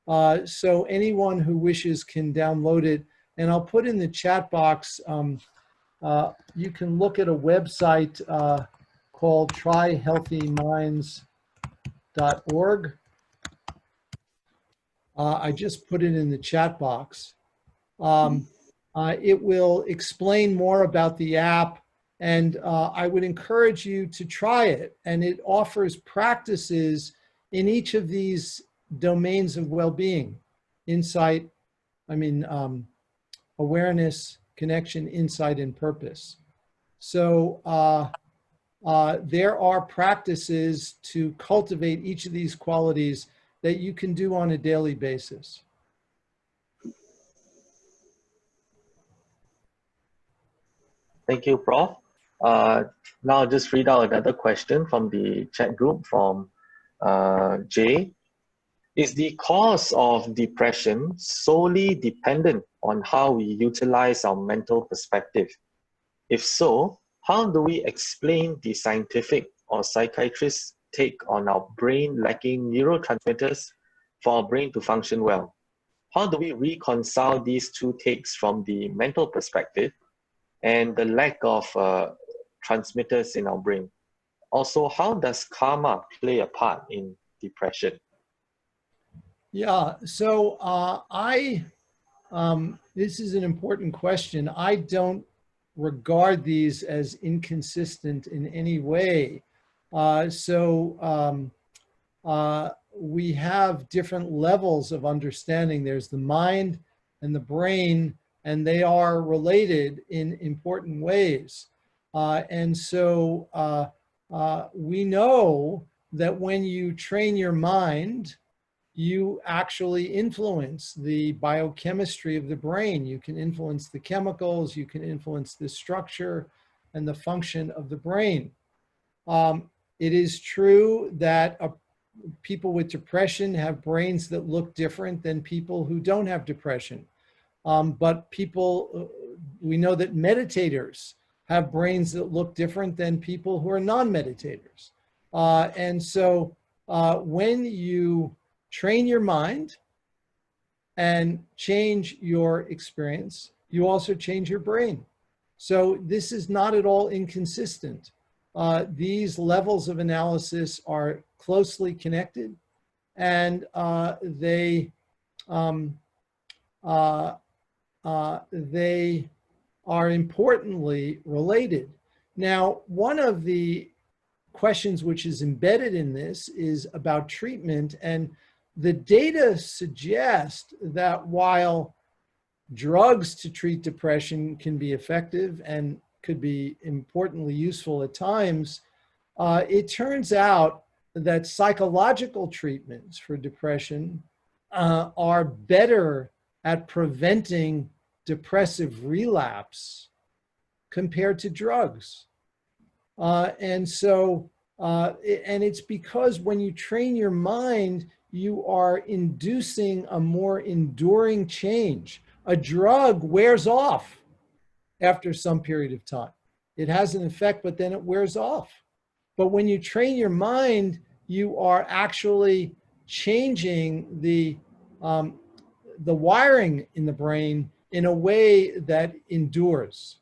So anyone who wishes can download it. And I'll put in the chat box, you can look at a website called tryhealthyminds.org. I just put it in the chat box. It will explain more about the app, and I would encourage you to try it. And it offers practices in each of these domains of well-being: insight, awareness, connection, insight, and purpose. So there are practices to cultivate each of these qualities that you can do on a daily basis. Thank you, Prof. Now I'll just read out another question from the chat group from Jay. Is the cause of depression solely dependent on how we utilize our mental perspective? If so, how do we explain the scientific or psychiatrist's take on our brain lacking neurotransmitters for our brain to function well? How do we reconcile these two takes from the mental perspective and the lack of transmitters in our brain? Also, how does karma play a part in depression? Yeah, so this is an important question. I don't regard these as inconsistent in any way. We have different levels of understanding. There's the mind and the brain, and they are related in important ways. We know that when you train your mind, you actually influence the biochemistry of the brain. You can influence the chemicals, you can influence the structure and the function of the brain. It is true that people with depression have brains that look different than people who don't have depression. But we know that meditators have brains that look different than people who are non-meditators. When you train your mind and change your experience, you also change your brain. So this is not at all inconsistent. These levels of analysis are closely connected, and they are importantly related. Now, one of the questions which is embedded in this is about treatment, and the data suggest that while drugs to treat depression can be effective and could be importantly useful at times, it turns out that psychological treatments for depression are better at preventing depressive relapse compared to drugs. And it's because when you train your mind, you are inducing a more enduring change. A drug wears off after some period of time. It has an effect, but then it wears off. But when you train your mind, you are actually changing the wiring in the brain in a way that endures.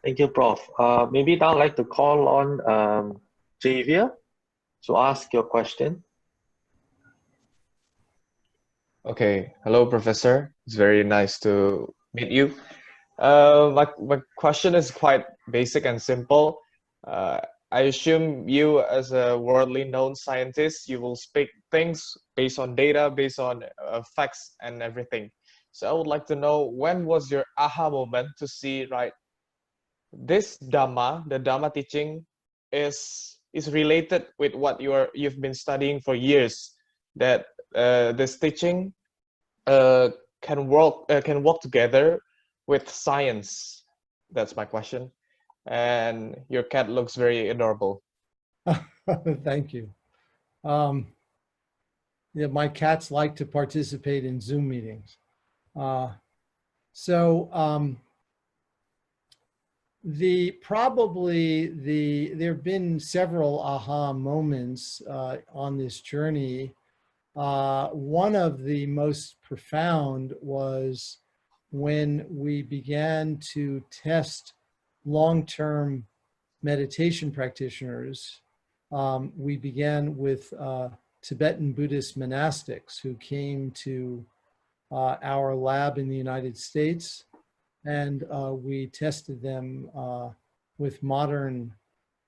Thank you, Prof. Maybe now I'd like to call on Javier to ask your question. Okay, hello, Professor. It's very nice to meet you. My question is quite basic and simple. I assume you, as a worldly known scientist, you will speak things based on data, based on facts and everything. So I would like to know, when was your aha moment to see, right, this Dhamma, the Dhamma teaching, is related with what you've been studying for years, that this teaching can work together with science? That's my question. And your cat looks very adorable. Thank you. Yeah, my cats like to participate in Zoom meetings. There have been several aha moments on this journey. One of the most profound was when we began to test long-term meditation practitioners. We began with Tibetan Buddhist monastics who came to our lab in the United States, and we tested them with modern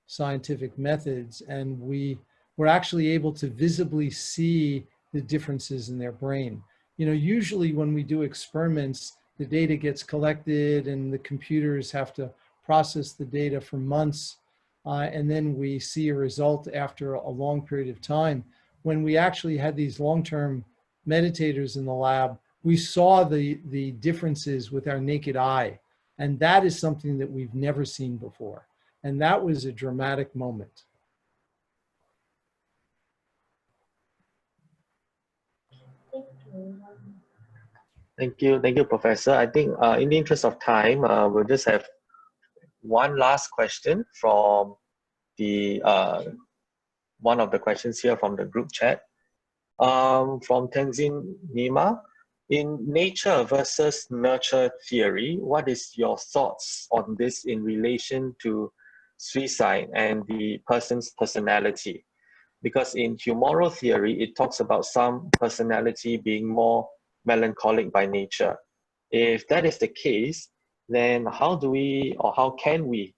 scientific methods, and we were actually able to visibly see the differences in their brain. You know, usually when we do experiments, the data gets collected and the computers have to process the data for months, and then we see a result after a long period of time. When we actually had these long-term meditators in the lab, we saw the differences with our naked eye. And that is something that we've never seen before. And that was a dramatic moment. Thank you, Professor. I think in the interest of time, we'll just have one last question from the one of the questions here from the group chat. From Tenzin Nima, in nature versus nurture theory, what is your thoughts on this in relation to suicide and the person's personality? Because in humoral theory, it talks about some personality being more melancholic by nature. If that is the case, then how do we, or how can we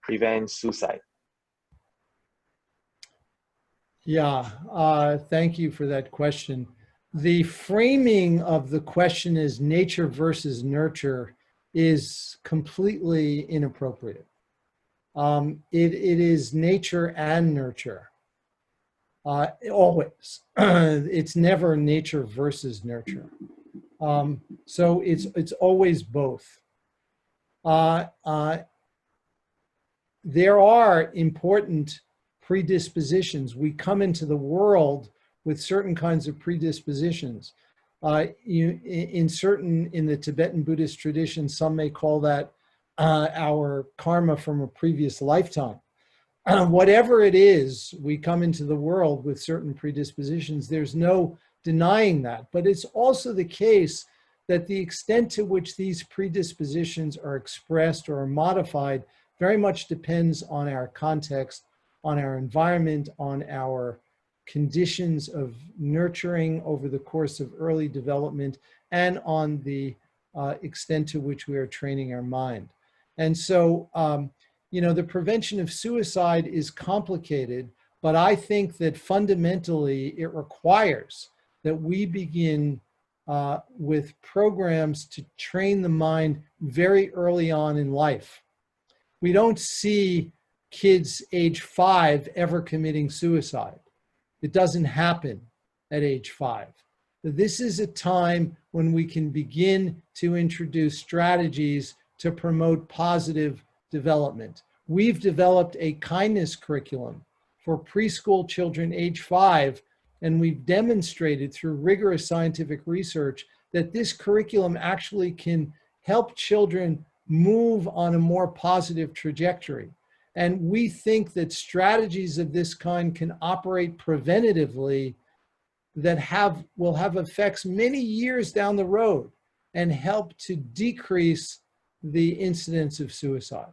prevent suicide? Yeah, thank you for that question. The framing of the question as nature versus nurture is completely inappropriate. It is nature and nurture, always. It's never nature versus nurture. So it's always both. There are important predispositions. We come into the world with certain kinds of predispositions. In the Tibetan Buddhist tradition, some may call that our karma from a previous lifetime. Whatever it is, we come into the world with certain predispositions. There's no denying that. But it's also the case that the extent to which these predispositions are expressed or are modified very much depends on our context, on our environment, on our conditions of nurturing over the course of early development, and on the extent to which we are training our mind. And so, you know, the prevention of suicide is complicated, but I think that fundamentally it requires that we begin with programs to train the mind very early on in life. We don't see kids age 5 ever committing suicide. It doesn't happen at age 5. This is a time when we can begin to introduce strategies to promote positive development. We've developed a kindness curriculum for preschool children age 5, and we've demonstrated through rigorous scientific research that this curriculum actually can help children move on a more positive trajectory. And we think that strategies of this kind can operate preventatively that will have effects many years down the road and help to decrease the incidence of suicide.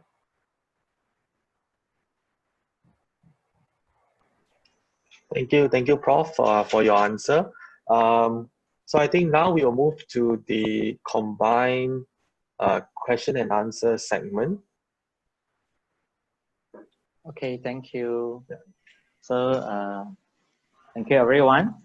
Thank you, Prof, for your answer. So I think now we will move to the combined question and answer segment. Okay, thank you. So, thank you everyone.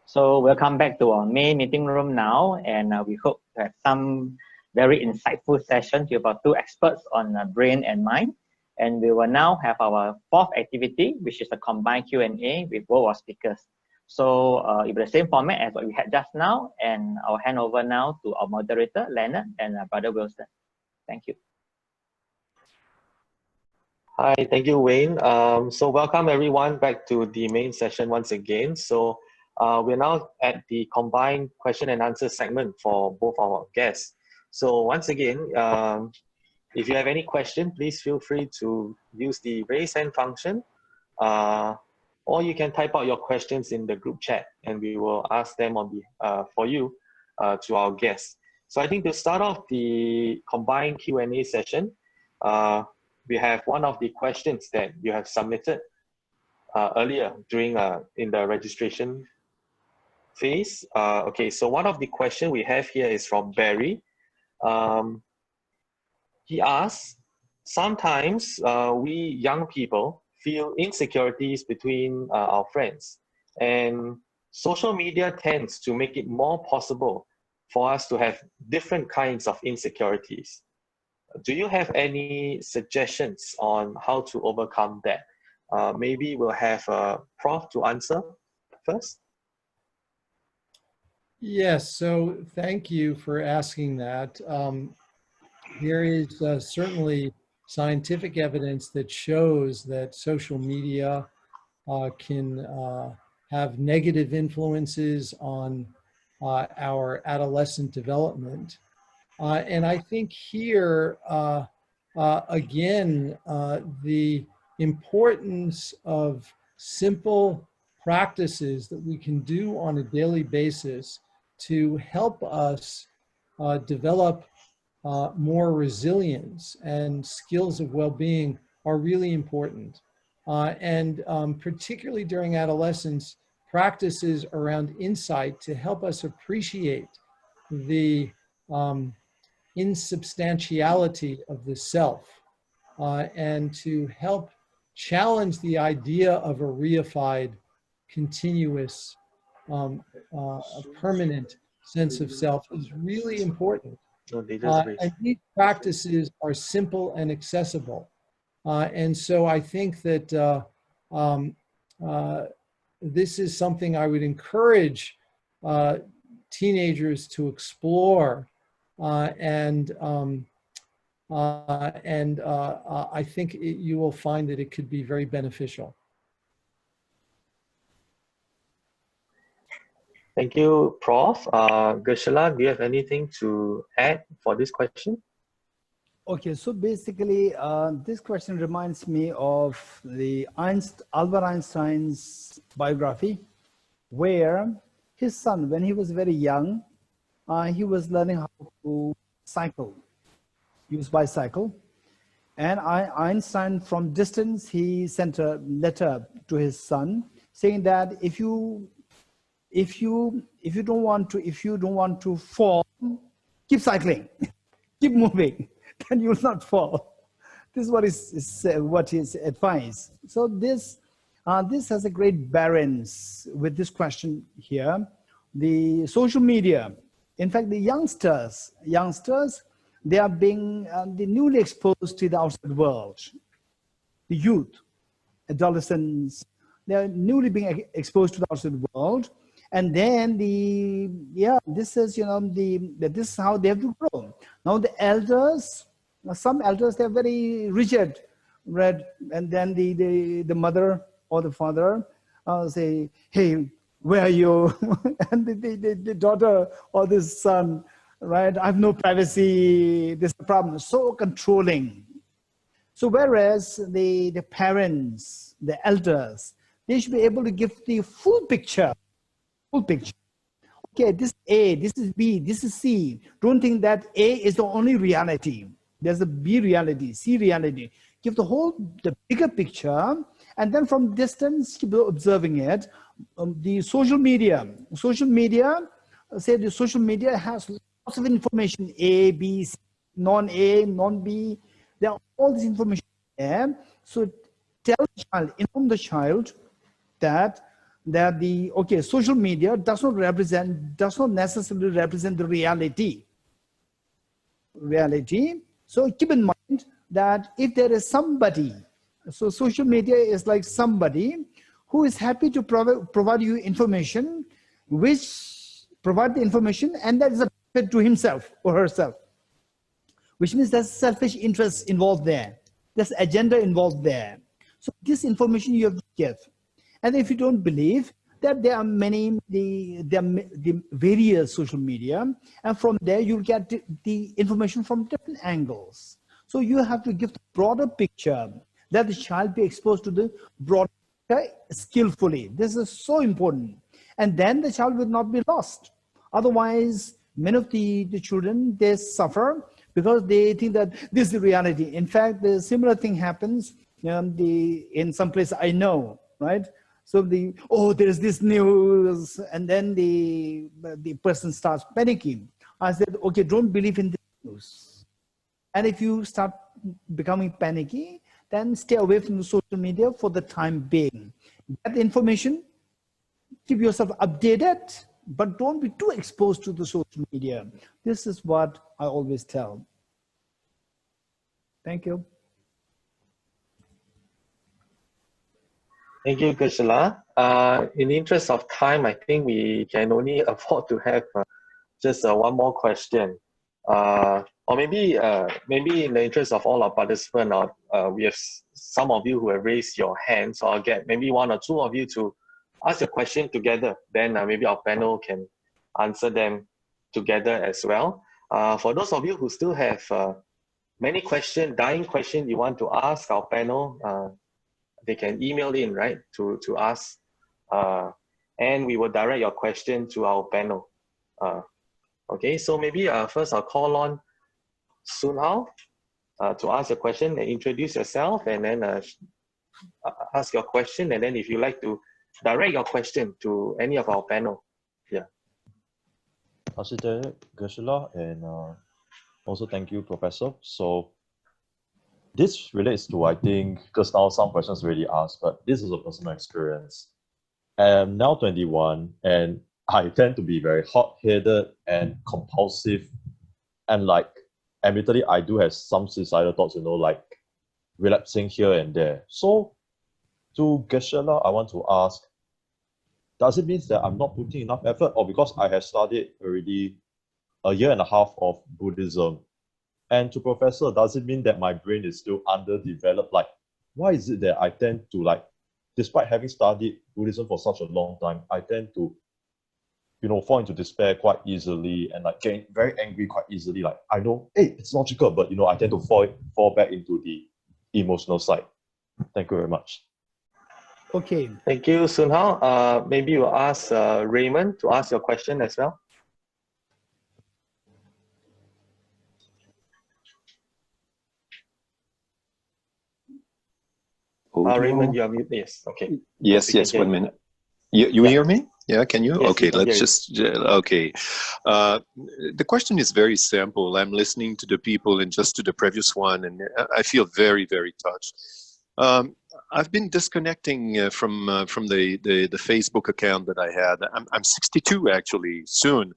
So welcome back to our main meeting room now, and we hope to have some very insightful sessions with our 2 experts on brain and mind. And we will now have our 4th activity, which is a combined Q&A with both our speakers. So it will be the same format as what we had just now, and I'll hand over now to our moderator, Leonard, and Brother Wilson. Thank you. Hi, thank you, Wayne. So welcome everyone back to the main session once again. So we're now at the combined question and answer segment for both our guests. So once again, if you have any question, please feel free to use the raise hand function, or you can type out your questions in the group chat, and we will ask them on the for you to our guests. So I think to start off the combined Q&A session, we have one of the questions that you have submitted earlier during in the registration phase. Okay, so one of the questions we have here is from Barry. He asks, sometimes we young people feel insecurities between our friends, and social media tends to make it more possible for us to have different kinds of insecurities. Do you have any suggestions on how to overcome that? Maybe we'll have Prof to answer first. Yes, so thank you for asking that. There is certainly scientific evidence that shows that social media can have negative influences on our adolescent development. And I think here, again, the importance of simple practices that we can do on a daily basis to help us develop more resilience and skills of well-being are really important. And particularly during adolescence, practices around insight to help us appreciate the insubstantiality of the self and to help challenge the idea of a reified, continuous, permanent sense of self is really important. And these practices are simple and accessible. And so I think that this is something I would encourage teenagers to explore. And I think you will find that it could be very beneficial. Thank you, Prof. Geshe, do you have anything to add for this question? Okay, so basically, this question reminds me of the Albert Einstein's biography, where his son, when he was very young, he was learning how to cycle, use bicycle. And Einstein, from distance, he sent a letter to his son saying that if you don't want to fall, keep cycling, keep moving, then you will not fall. This is what his advice. So this has a great bearance with this question here. The social media, in fact, the youngsters, they are being newly exposed to the outside world. The youth, adolescents, they are newly being exposed to the outside world. And then this is, this is how they have to grow. Now the elders, some elders, they're very rigid, right? And then the mother or the father say, hey, where are you? And the daughter or the son, right? I have no privacy, this is the problem. So controlling. So whereas the parents, the elders, they should be able to give the full picture. Okay, this is A, this is B, this is C. Don't think that A is the only reality. There's a B reality, C reality. Give the bigger picture, and then from distance, keep observing it. The social media, say the social media has lots of information, A, B, C, non-A, non-B. There are all this information there. So tell the child, inform the child that social media does not necessarily represent the reality. So keep in mind that if there is somebody, so social media is like somebody who is happy to provide you information, provide the information, and that is a benefit to himself or herself, which means there's selfish interests involved there. There's agenda involved there. So this information you have to give. And if you don't believe that there are the various social media, and from there you'll get the information from different angles. So you have to give the broader picture, that the child be exposed to the broader picture skillfully. This is so important. And then the child will not be lost. Otherwise, many of the children, they suffer because they think that this is the reality. In fact, the similar thing happens in some place I know, right? So there's this news, and then the person starts panicking. I said, okay, don't believe in this news. And if you start becoming panicky, then stay away from the social media for the time being. Get the information, keep yourself updated, but don't be too exposed to the social media. This is what I always tell. Thank you. Thank you, Geshe. In the interest of time, I think we can only afford to have just one more question. Or maybe in the interest of all our participants, we have some of you who have raised your hands, so I'll get maybe one or two of you to ask a question together. Then maybe our panel can answer them together as well. For those of you who still have many dying questions you want to ask our panel, they can email in, right, to us, and we will direct your question to our panel. Okay, so maybe first I'll call on Sun Hao to ask a question and introduce yourself, and then ask your question, and then if you like to direct your question to any of our panel. Yeah. Geshe, and also thank you, Professor. So this relates to, I think, because now some questions already asked, but this is a personal experience. I'm now 21, and I tend to be very hot-headed and compulsive, and admittedly, I do have some suicidal thoughts, like relapsing here and there. So to Geshe, I want to ask, does it mean that I'm not putting enough effort, or because I have studied already a year and a half of Buddhism? And to Professor, does it mean that my brain is still underdeveloped? Why is it that I tend to, despite having studied Buddhism for such a long time, I tend to, fall into despair quite easily and getting very angry quite easily? I know, hey, it's logical, but I tend to fall back into the emotional side. Thank you very much. Okay. Thank you, Sun Hao. Maybe we'll ask Raymond to ask your question as well. Raymond, you are muted. Yes, okay. Yes, 1 minute. You hear me? Yeah, can you? Yes, okay, let's just, okay. The question is very simple. I'm listening to the people and just to the previous one, and I feel very, very touched. I've been disconnecting from the Facebook account that I had. I'm 62 actually, soon.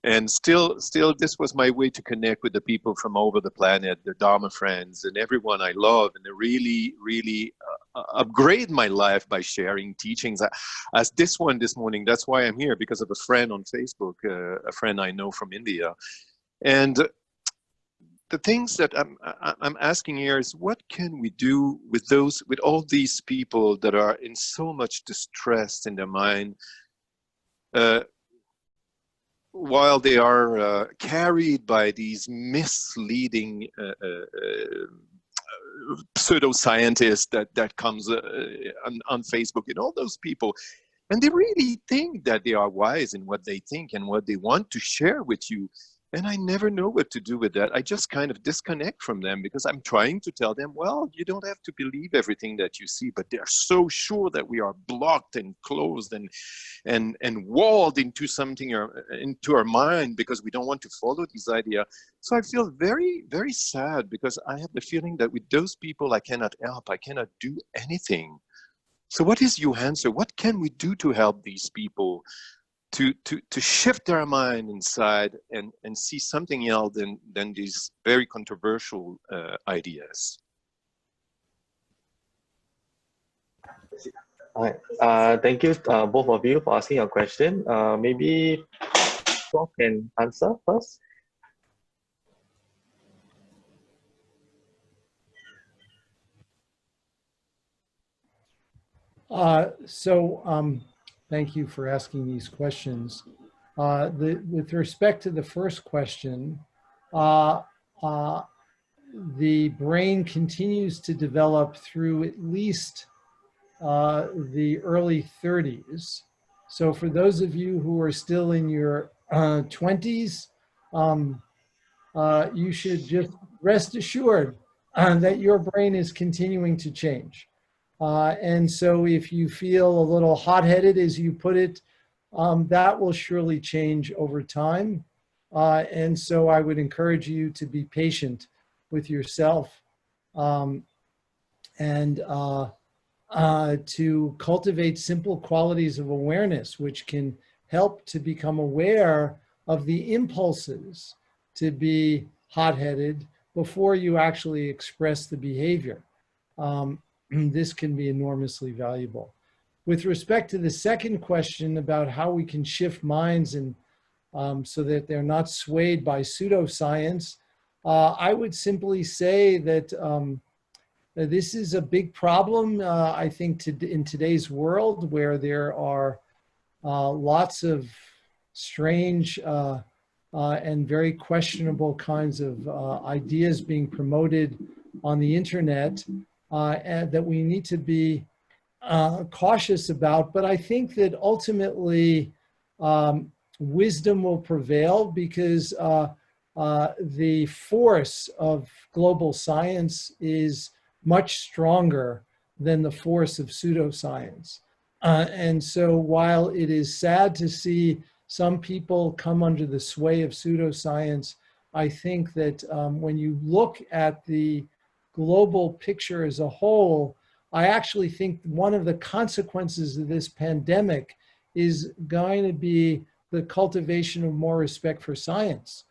And still, this was my way to connect with the people from over the planet, the Dharma friends, and everyone I love, and the really, really upgrade my life by sharing teachings. As this one this morning, that's why I'm here, because of a friend on Facebook, a friend I know from India. And the things that I'm asking here is, what can we do with all these people that are in so much distress in their mind, while they are carried by these misleading pseudoscientists that comes on Facebook and all those people, and they really think that they are wise in what they think and what they want to share with you. And I never know what to do with that. I just kind of disconnect from them, because I'm trying to tell them, well, you don't have to believe everything that you see, but they're so sure that we are blocked and closed and walled into something, or into our mind, because we don't want to follow these ideas. So I feel very, very sad, because I have the feeling that with those people, I cannot help, I cannot do anything. So what is your answer? What can we do to help these people to shift their mind inside and see something else than these very controversial ideas? All right. Thank you, both of you, for asking your question. Maybe Prof can answer first. Thank you for asking these questions. With respect to the first question, the brain continues to develop through at least the early 30s. So for those of you who are still in your 20s, you should just rest assured that your brain is continuing to change. And so if you feel a little hot-headed, as you put it, that will surely change over time. And so I would encourage you to be patient with yourself and to cultivate simple qualities of awareness, which can help to become aware of the impulses to be hot-headed before you actually express the behavior. This can be enormously valuable. With respect to the second question about how we can shift minds and so that they're not swayed by pseudoscience, I would simply say that this is a big problem, I think, in today's world, where there are lots of strange and very questionable kinds of ideas being promoted on the internet, and that we need to be cautious about. But I think that ultimately wisdom will prevail, because the force of global science is much stronger than the force of pseudoscience. And so while it is sad to see some people come under the sway of pseudoscience, I think that when you look at the global picture as a whole, I actually think one of the consequences of this pandemic is going to be the cultivation of more respect for science,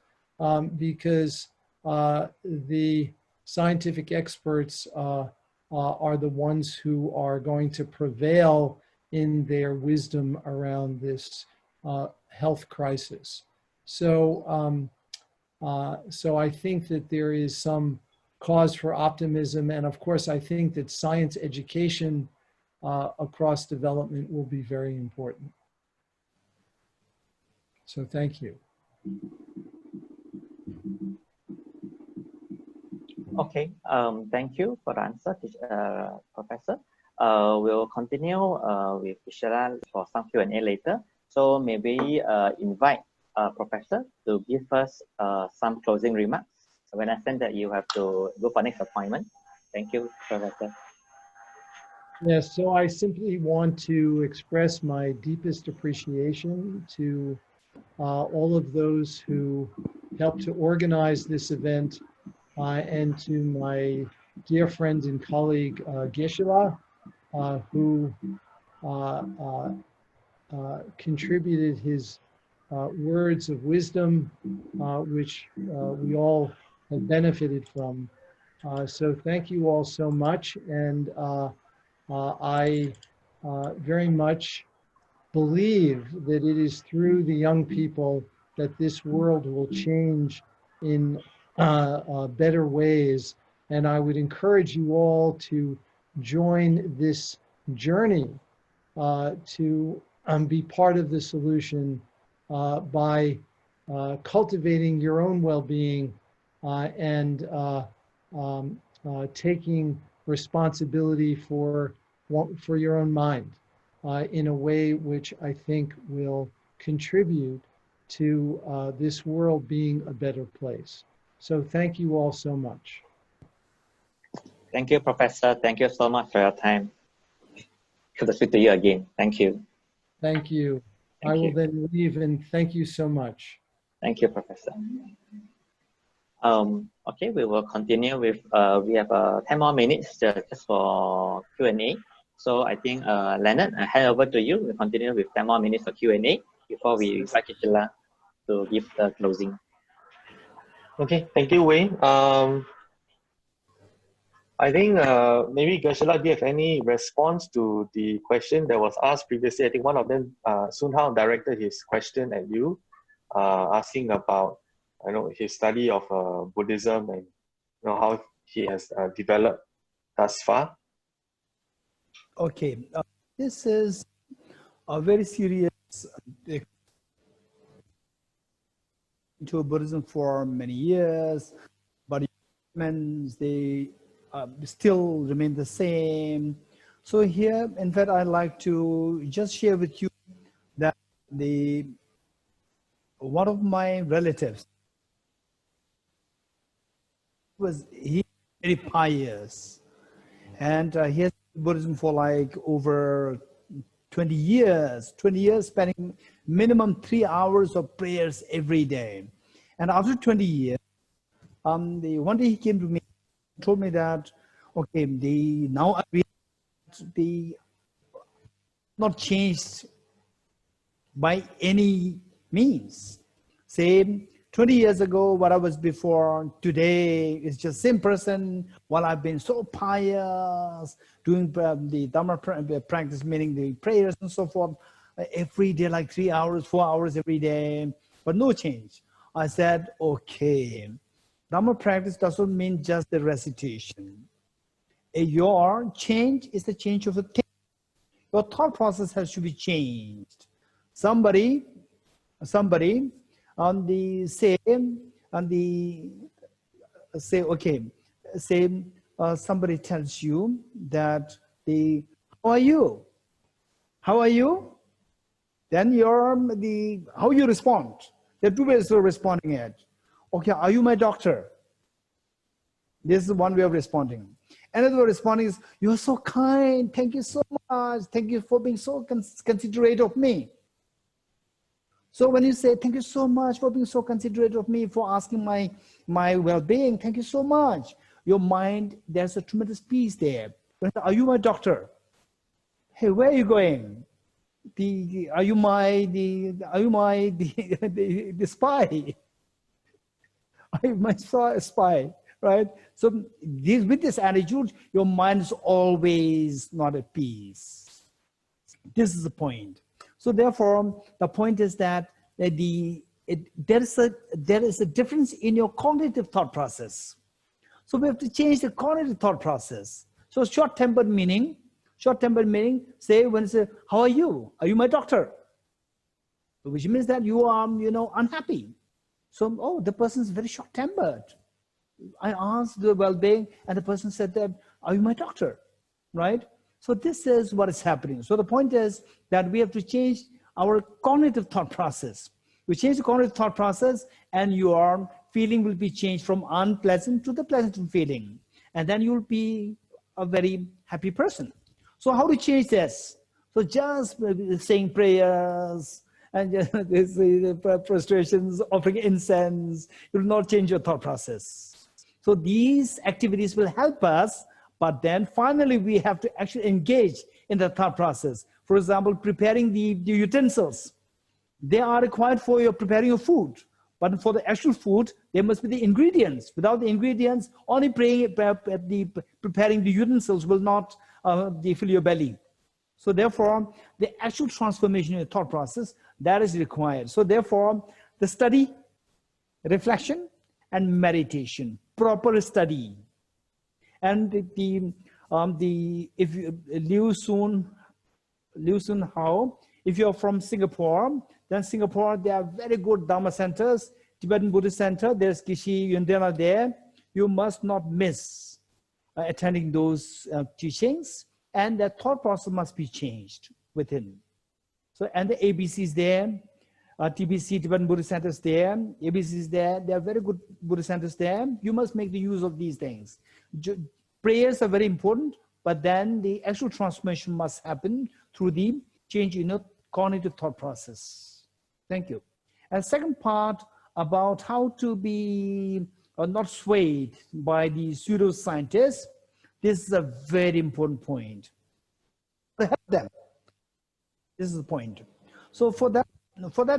because the scientific experts are the ones who are going to prevail in their wisdom around this health crisis. So, so I think that there is some cause for optimism. And of course, I think that science education across development will be very important. So thank you. Okay, thank you for the answer, Professor. We'll continue with Geshe for some Q&A later. So maybe invite Professor to give us some closing remarks. When I send that, you have to go for next appointment. Thank you, Professor. Yes, so I simply want to express my deepest appreciation to all of those who helped to organize this event, and to my dear friend and colleague, Geshe, who contributed his words of wisdom, which we all have benefited from. So thank you all so much. And I very much believe that it is through the young people that this world will change in better ways. And I would encourage you all to join this journey to be part of the solution by cultivating your own well-being and taking responsibility for your own mind in a way which I think will contribute to this world being a better place. So thank you all so much. Thank you, Professor. Thank you so much for your time. Good to speak to you again. Thank you. Thank you. I will then leave, and thank you so much. Thank you, Professor. Okay, we will continue with, we have 10 more minutes just for Q&A. So I think, Leonard, I hand over to you. We'll continue with 10 more minutes for Q&A before we invite Geshe to give the closing. Okay, thank you, Wayne. I think maybe Geshe, do you have any response to the question that was asked previously? I think one of them, Sun Hao, directed his question at you, asking about his study of Buddhism and how he has developed thus far. Okay, this is a very serious into Buddhism for many years, but they still remain the same. So here, in fact, I'd like to just share with you that one of my relatives he very pious, and he has Buddhism for like over 20 years, spending minimum 3 hours of prayers every day. And after 20 years, one day he came to me, told me that, okay, now I realize they not changed by any means. Say 20 years ago, what I was before, today is just same person. While I've been so pious, doing the Dharma practice, meaning the prayers and so forth, every day, like 3 hours, 4 hours every day, but no change. I said, okay, Dharma practice doesn't mean just the recitation. Your change is the change of the thing. Your thought process has to be changed. Somebody on the same, somebody tells you that how are you? Then how you respond. There are two ways of responding it. Okay, are you my doctor? This is one way of responding. Another way of responding is, you're so kind, thank you so much, thank you for being so considerate of me. So when you say, thank you so much for being so considerate of me, for asking my well-being, thank you so much. Your mind, there's a tremendous peace there. Are you my doctor? Hey, where are you going? Are you my spy? Are you my spy, right? So with this attitude, your mind is always not at peace. This is the point. So therefore, the point is that there is a difference in your cognitive thought process. So we have to change the cognitive thought process. So short-tempered meaning, say when you say, how are you? Are you my doctor? Which means that you are, unhappy. So, oh, the person is very short-tempered. I asked the well-being, and the person said that, are you my doctor? Right? So this is what is happening. So the point is that we have to change our cognitive thought process. We change the cognitive thought process, and your feeling will be changed from unpleasant to the pleasant feeling. And then you'll be a very happy person. So how to change this? So just saying prayers and just frustrations, offering incense, it will not change your thought process. So these activities will help us, but then finally we have to actually engage in the thought process. For example, preparing the utensils. They are required for your preparing your food. But for the actual food, there must be the ingredients. Without the ingredients, only preparing the utensils will not fill your belly. So therefore, the actual transformation in the thought process, that is required. So therefore, the study, reflection, and meditation, proper study. And if you Liu Sun Hao, if you're from Singapore, then Singapore, there are very good Dharma centers, Tibetan Buddhist Center, there's Geshe Yundena there. You must not miss attending those teachings, and that thought process must be changed within. So, and the ABC is there, TBC, Tibetan Buddhist Centers there, ABC is there, there are very good Buddhist centers there. You must make the use of these things. Prayers are very important, but then the actual transformation must happen through the change in the cognitive thought process. Thank you. And second part about how to be not swayed by the pseudoscientists. This is a very important point. To help them. This is the point. So for that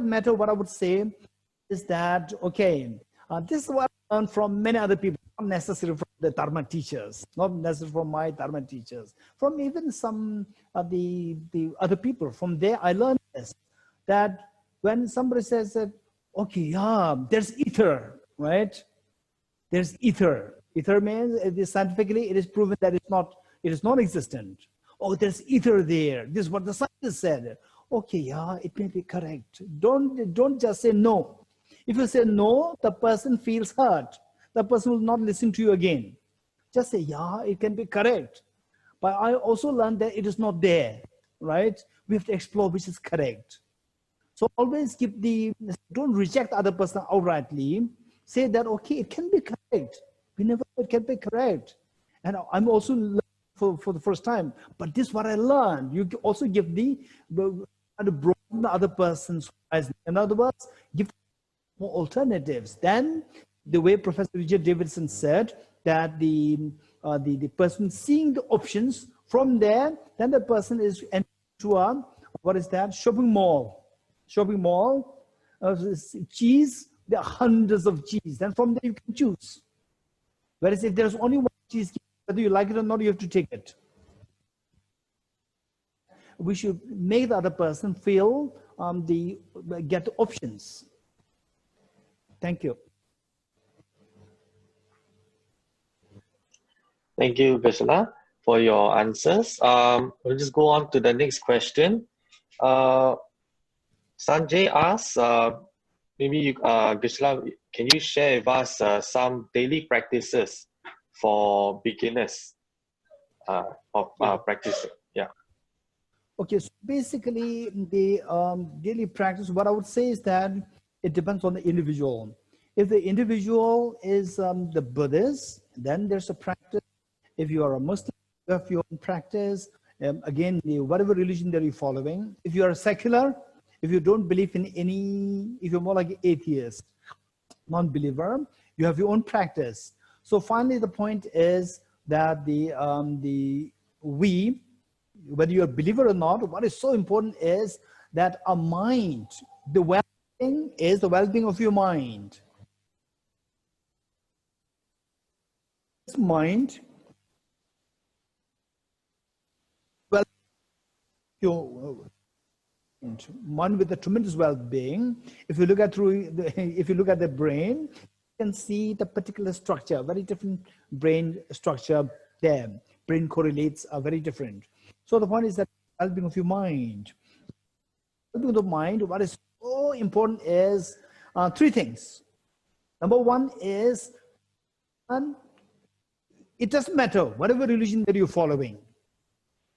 matter, what I would say is that, okay, this is what I learned from many other people, not necessarily from the Dharma teachers, not necessarily from my Dharma teachers, from even some of the other people. From there, I learned this, that when somebody says that, okay, yeah, there's ether, right? There's ether. Ether means scientifically it is proven that it is non-existent. Oh, there's ether there. This is what the scientists said. Okay, yeah, it may be correct. Don't just say no. If you say no, the person feels hurt. The person will not listen to you again. Just say, yeah, it can be correct. But I also learned that it is not there, right? We have to explore which is correct. So always don't reject the other person outrightly. Say that, okay, it can be correct. We never know it can be correct. And I'm also learning for the first time, but this is what I learned. You also give to broaden the other person's eyes. In other words, give more alternatives. Then the way Professor Richard Davidson said that the person seeing the options from there, then the person is into a, what is that? Shopping mall. Shopping mall, cheese, there are hundreds of cheese. Then from there you can choose. Whereas if there's only one cheese, whether you like it or not, you have to take it. We should make the other person feel get the options. Thank you. Thank you, Geshe, for your answers. We'll just go on to the next question. Sanjay asks, maybe Geshe, can you share with us some daily practices for beginners of practice? Yeah. Okay, so basically the daily practice, what I would say is that it depends on the individual. If the individual is the Buddhist, then there's a practice. If you are a Muslim, you have your own practice. Again, whatever religion that you're following. If you are secular, if you don't believe in any, if you're more like an atheist, non-believer, you have your own practice. So finally, the point is that whether you're a believer or not, what is so important is that our mind, the well-being is the well-being of your mind. This mind, well, your one with a tremendous well-being. If you look at the brain, you can see the particular structure, very different brain structure there. Brain correlates are very different. So the point is that well-being of your mind. Well-being of the mind, what is so important is three things. Number one is, it doesn't matter whatever religion that you're following.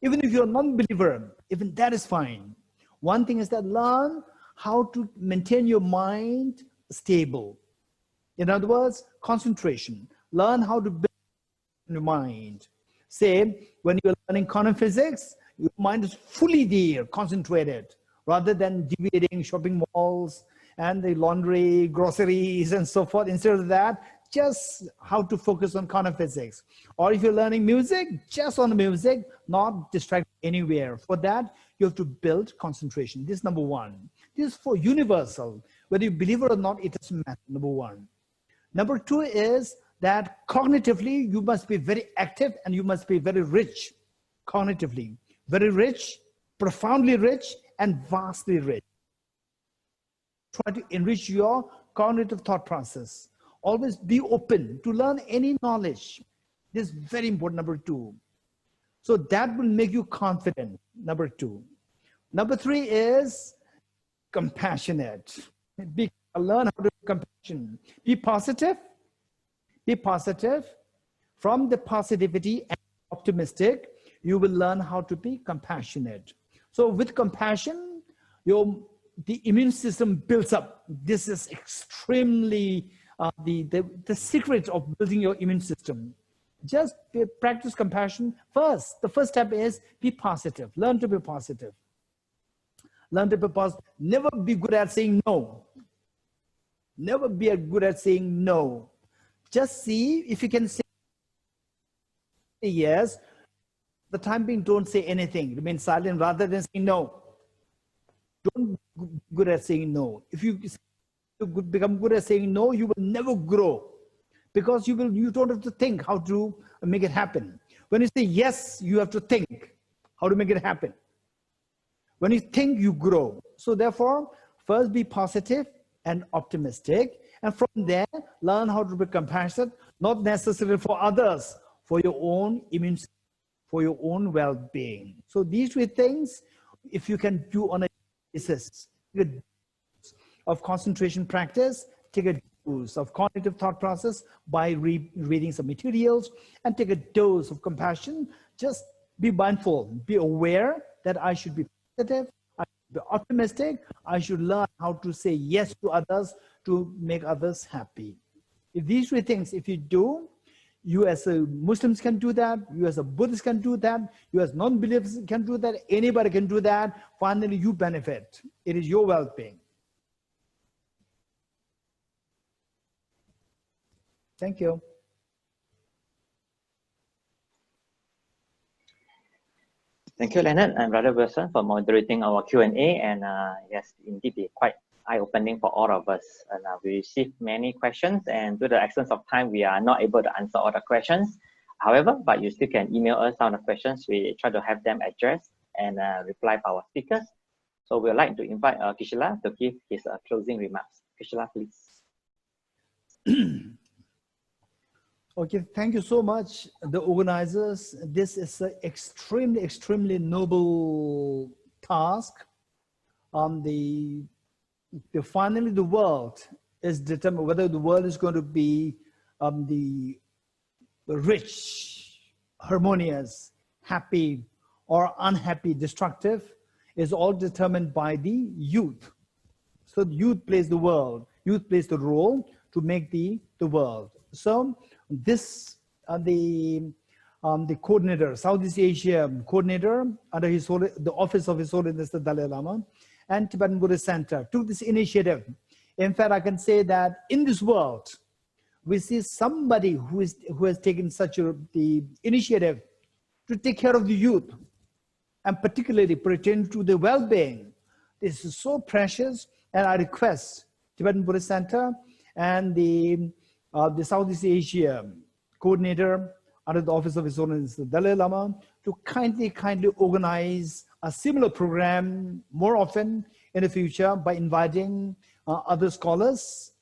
Even if you're a non-believer, even that is fine. One thing is that learn how to maintain your mind stable. In other words, concentration. Learn how to build your mind. Say, when you're learning quantum physics, your mind is fully there, concentrated, rather than deviating shopping malls and the laundry, groceries, and so forth. Instead of that, just how to focus on quantum physics. Or if you're learning music, just on the music, not distract anywhere. For that, you have to build concentration. This is number one. This is for universal. Whether you believe it or not, it doesn't matter, number one. Number two is that cognitively, you must be very active and you must be very rich. cognitively, very rich, profoundly rich, and vastly rich. Try to enrich your cognitive thought process. Always be open to learn any knowledge. This is very important, number 2. So that will make you confident, number 2. Number 3 is compassionate. Learn how to be compassionate. Be positive. Be positive. From the positivity and optimistic, you will learn how to be compassionate. So with compassion, the immune system builds up. This is extremely the secret of building your immune system. Just practice compassion first. The first step is be positive. Learn to be positive. Learn to be positive. Never be good at saying no. Never be good at saying no. Just see if you can say yes. The time being, don't say anything. Remain silent rather than saying no. Don't be good at saying no. If you become good at saying no, you will never grow, because you don't have to think how to make it happen. When you say yes, you have to think how to make it happen. When you think, you grow. So therefore, first be positive and optimistic, and from there, learn how to be compassionate, not necessarily for others, for your own immune system, for your own well-being. So these 3 things, if you can do on a basis, take a dose of concentration practice, take a dose of cognitive thought process by reading some materials, and take a dose of compassion. Just be mindful, be aware that I should be positive, I should be optimistic, I should learn how to say yes to others to make others happy. If these 3 things, if you do, you as a Muslims can do that, you as a Buddhist can do that, you as non-believers can do that, anybody can do that. Finally, you benefit. It is your well-being. Thank you. Thank you, Leonard and Brother Wilson, for moderating our Q&A. And yes, indeed, be quite eye-opening for all of us. And we received many questions, and due to the excellence of time, we are not able to answer all the questions. However, but you still can email us some of the questions. We try to have them addressed and reply by our speakers. So we'd like to invite Geshe to give his closing remarks. Geshe, please. Okay, thank you so much, the organizers. This is an extremely, extremely noble task. Finally, the world is determined whether the world is going to be the rich, harmonious, happy, or unhappy, destructive, is all determined by the youth. So the youth plays the world. Youth plays the role to make the world. So this the coordinator, Southeast Asia coordinator under the office of His Holiness the Dalai Lama and Tibetan Buddhist Center took this initiative. In fact, I can say that in this world, we see somebody who has taken such the initiative to take care of the youth and particularly pertain to the well-being. This is so precious, and I request Tibetan Buddhist Center and the Southeast Asia coordinator under the office of His Holiness the Dalai Lama to kindly organize a similar program more often in the future by inviting other scholars,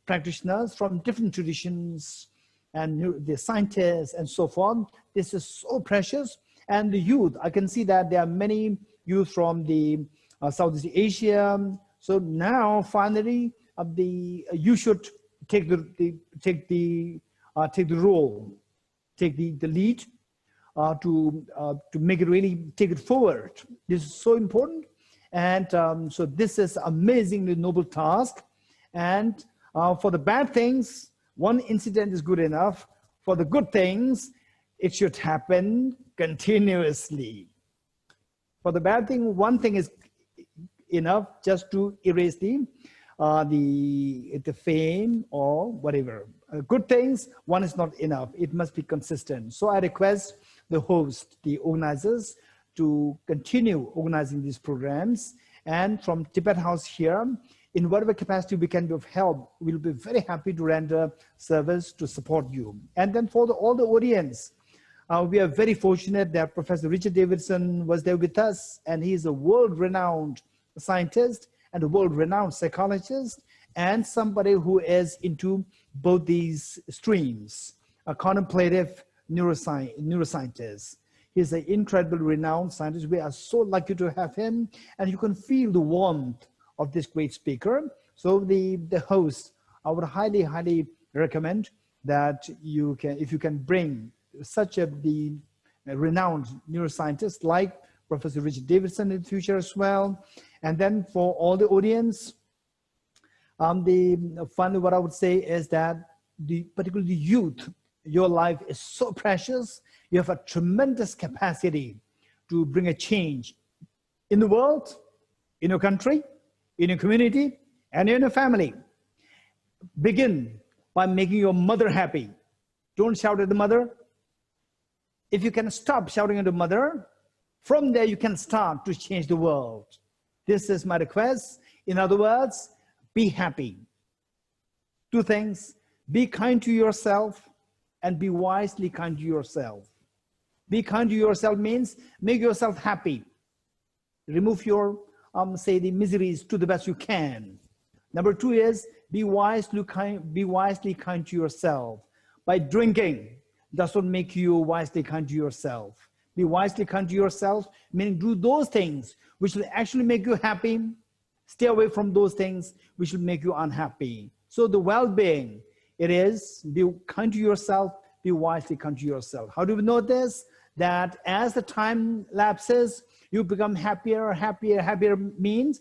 practitioners from different traditions, and the scientists and so forth. This is so precious. And the youth, I can see that there are many youth from the Southeast Asia. So now finally, you should take the role, take the lead to make it really take it forward. This is so important, and so this is amazingly noble task. And for the bad things, one incident is good enough. For the good things, it should happen continuously. For the bad thing, one thing is enough just to erase the fame or whatever. Good things, one is not enough. It must be consistent. So I request the host, the organizers, to continue organizing these programs. And from Tibet House here, in whatever capacity we can be of help, we'll be very happy to render service to support you. And then for all the audience, We are very fortunate that Professor Richie Davidson was there with us, and he is a world-renowned scientist and a world-renowned psychologist, and somebody who is into both these streams, a contemplative neuroscientist. He's an incredible renowned scientist. We are so lucky to have him, and you can feel the warmth of this great speaker. So the host, I would highly, highly recommend that you can, if you can bring such a renowned neuroscientist like Professor Richie Davidson in the future as well. And then for all the audience, finally what I would say is that particularly the youth, your life is so precious. You have a tremendous capacity to bring a change in the world, in your country, in your community, and in your family. Begin by making your mother happy. Don't shout at the mother. If you can stop shouting at the mother, from there you can start to change the world. This is my request. In other words, be happy. Two things: be kind to yourself and be wisely kind to yourself. Be kind to yourself means make yourself happy. Remove your, say, the miseries to the best you can. Number two is be wisely kind to yourself. By drinking, does not make you wisely kind to yourself. Be wisely kind to yourself, meaning do those things which will actually make you happy. Stay away from those things which will make you unhappy. So the well-being, it is be kind to yourself, be wisely kind to yourself. How do we know this? That as the time lapses, you become happier, happier, happier means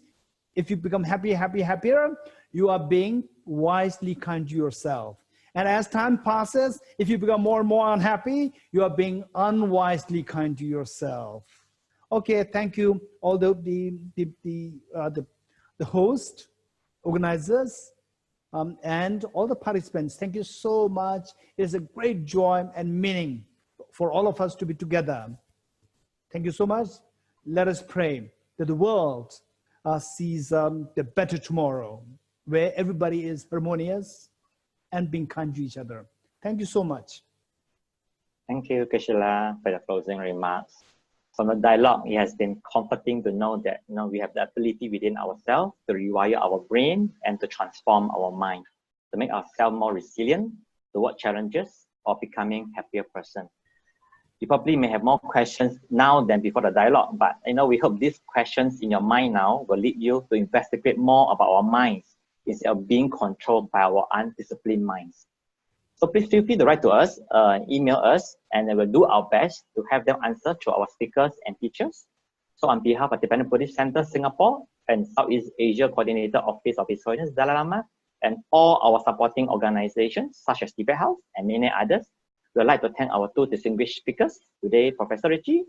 if you become happier, happier, happier, you are being wisely kind to yourself. And as time passes, if you become more and more unhappy, you are being unwisely kind to yourself. Okay, thank you, all the host, organizers, and all the participants. Thank you so much. It is a great joy and meaning for all of us to be together. Thank you so much. Let us pray that the world sees the better tomorrow, where everybody is harmonious and being kind to each other. Thank you so much. Thank you, Geshe, for the closing remarks. From the dialogue, it has been comforting to know that we have the ability within ourselves to rewire our brain and to transform our mind, to make ourselves more resilient toward challenges or becoming a happier person. You probably may have more questions now than before the dialogue, but we hope these questions in your mind now will lead you to investigate more about our minds instead of being controlled by our undisciplined minds. So please feel free to write to us, email us, and we will do our best to have them answer to our speakers and teachers. So on behalf of the Independent Buddhist Center Singapore and Southeast Asia Coordinator Office of His Holiness Dalai Lama and all our supporting organizations such as Tibet House and many others, we would like to thank our two distinguished speakers today, Professor Richie,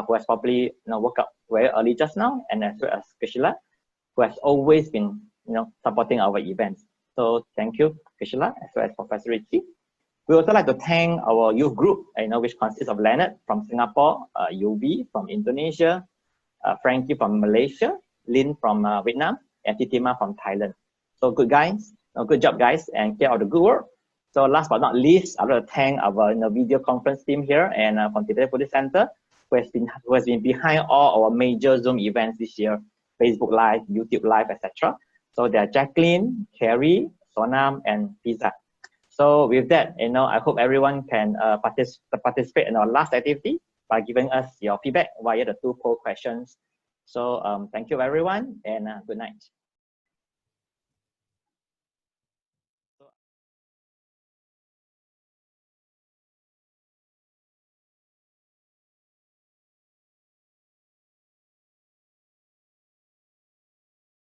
who has probably woke up very early just now, and as well as Geshe, who has always been supporting our events. So thank you, Geshe, as well as Professor Richie. We also like to thank our youth group, which consists of Leonard from Singapore, Yovi from Indonesia, Frankie from Malaysia, Lin from Vietnam, and Titima from Thailand. So good guys, good job guys, and keep up the good work. So last but not least, I want to thank our video conference team here and from the Buddhist Center, who has been behind all our major Zoom events this year, Facebook Live, YouTube Live, etc. So they are Jacqueline, Carrie, Sonam, and Pizza. So with that, I hope everyone can participate in our last activity by giving us your feedback via the 2 poll questions. So thank you everyone, and good night.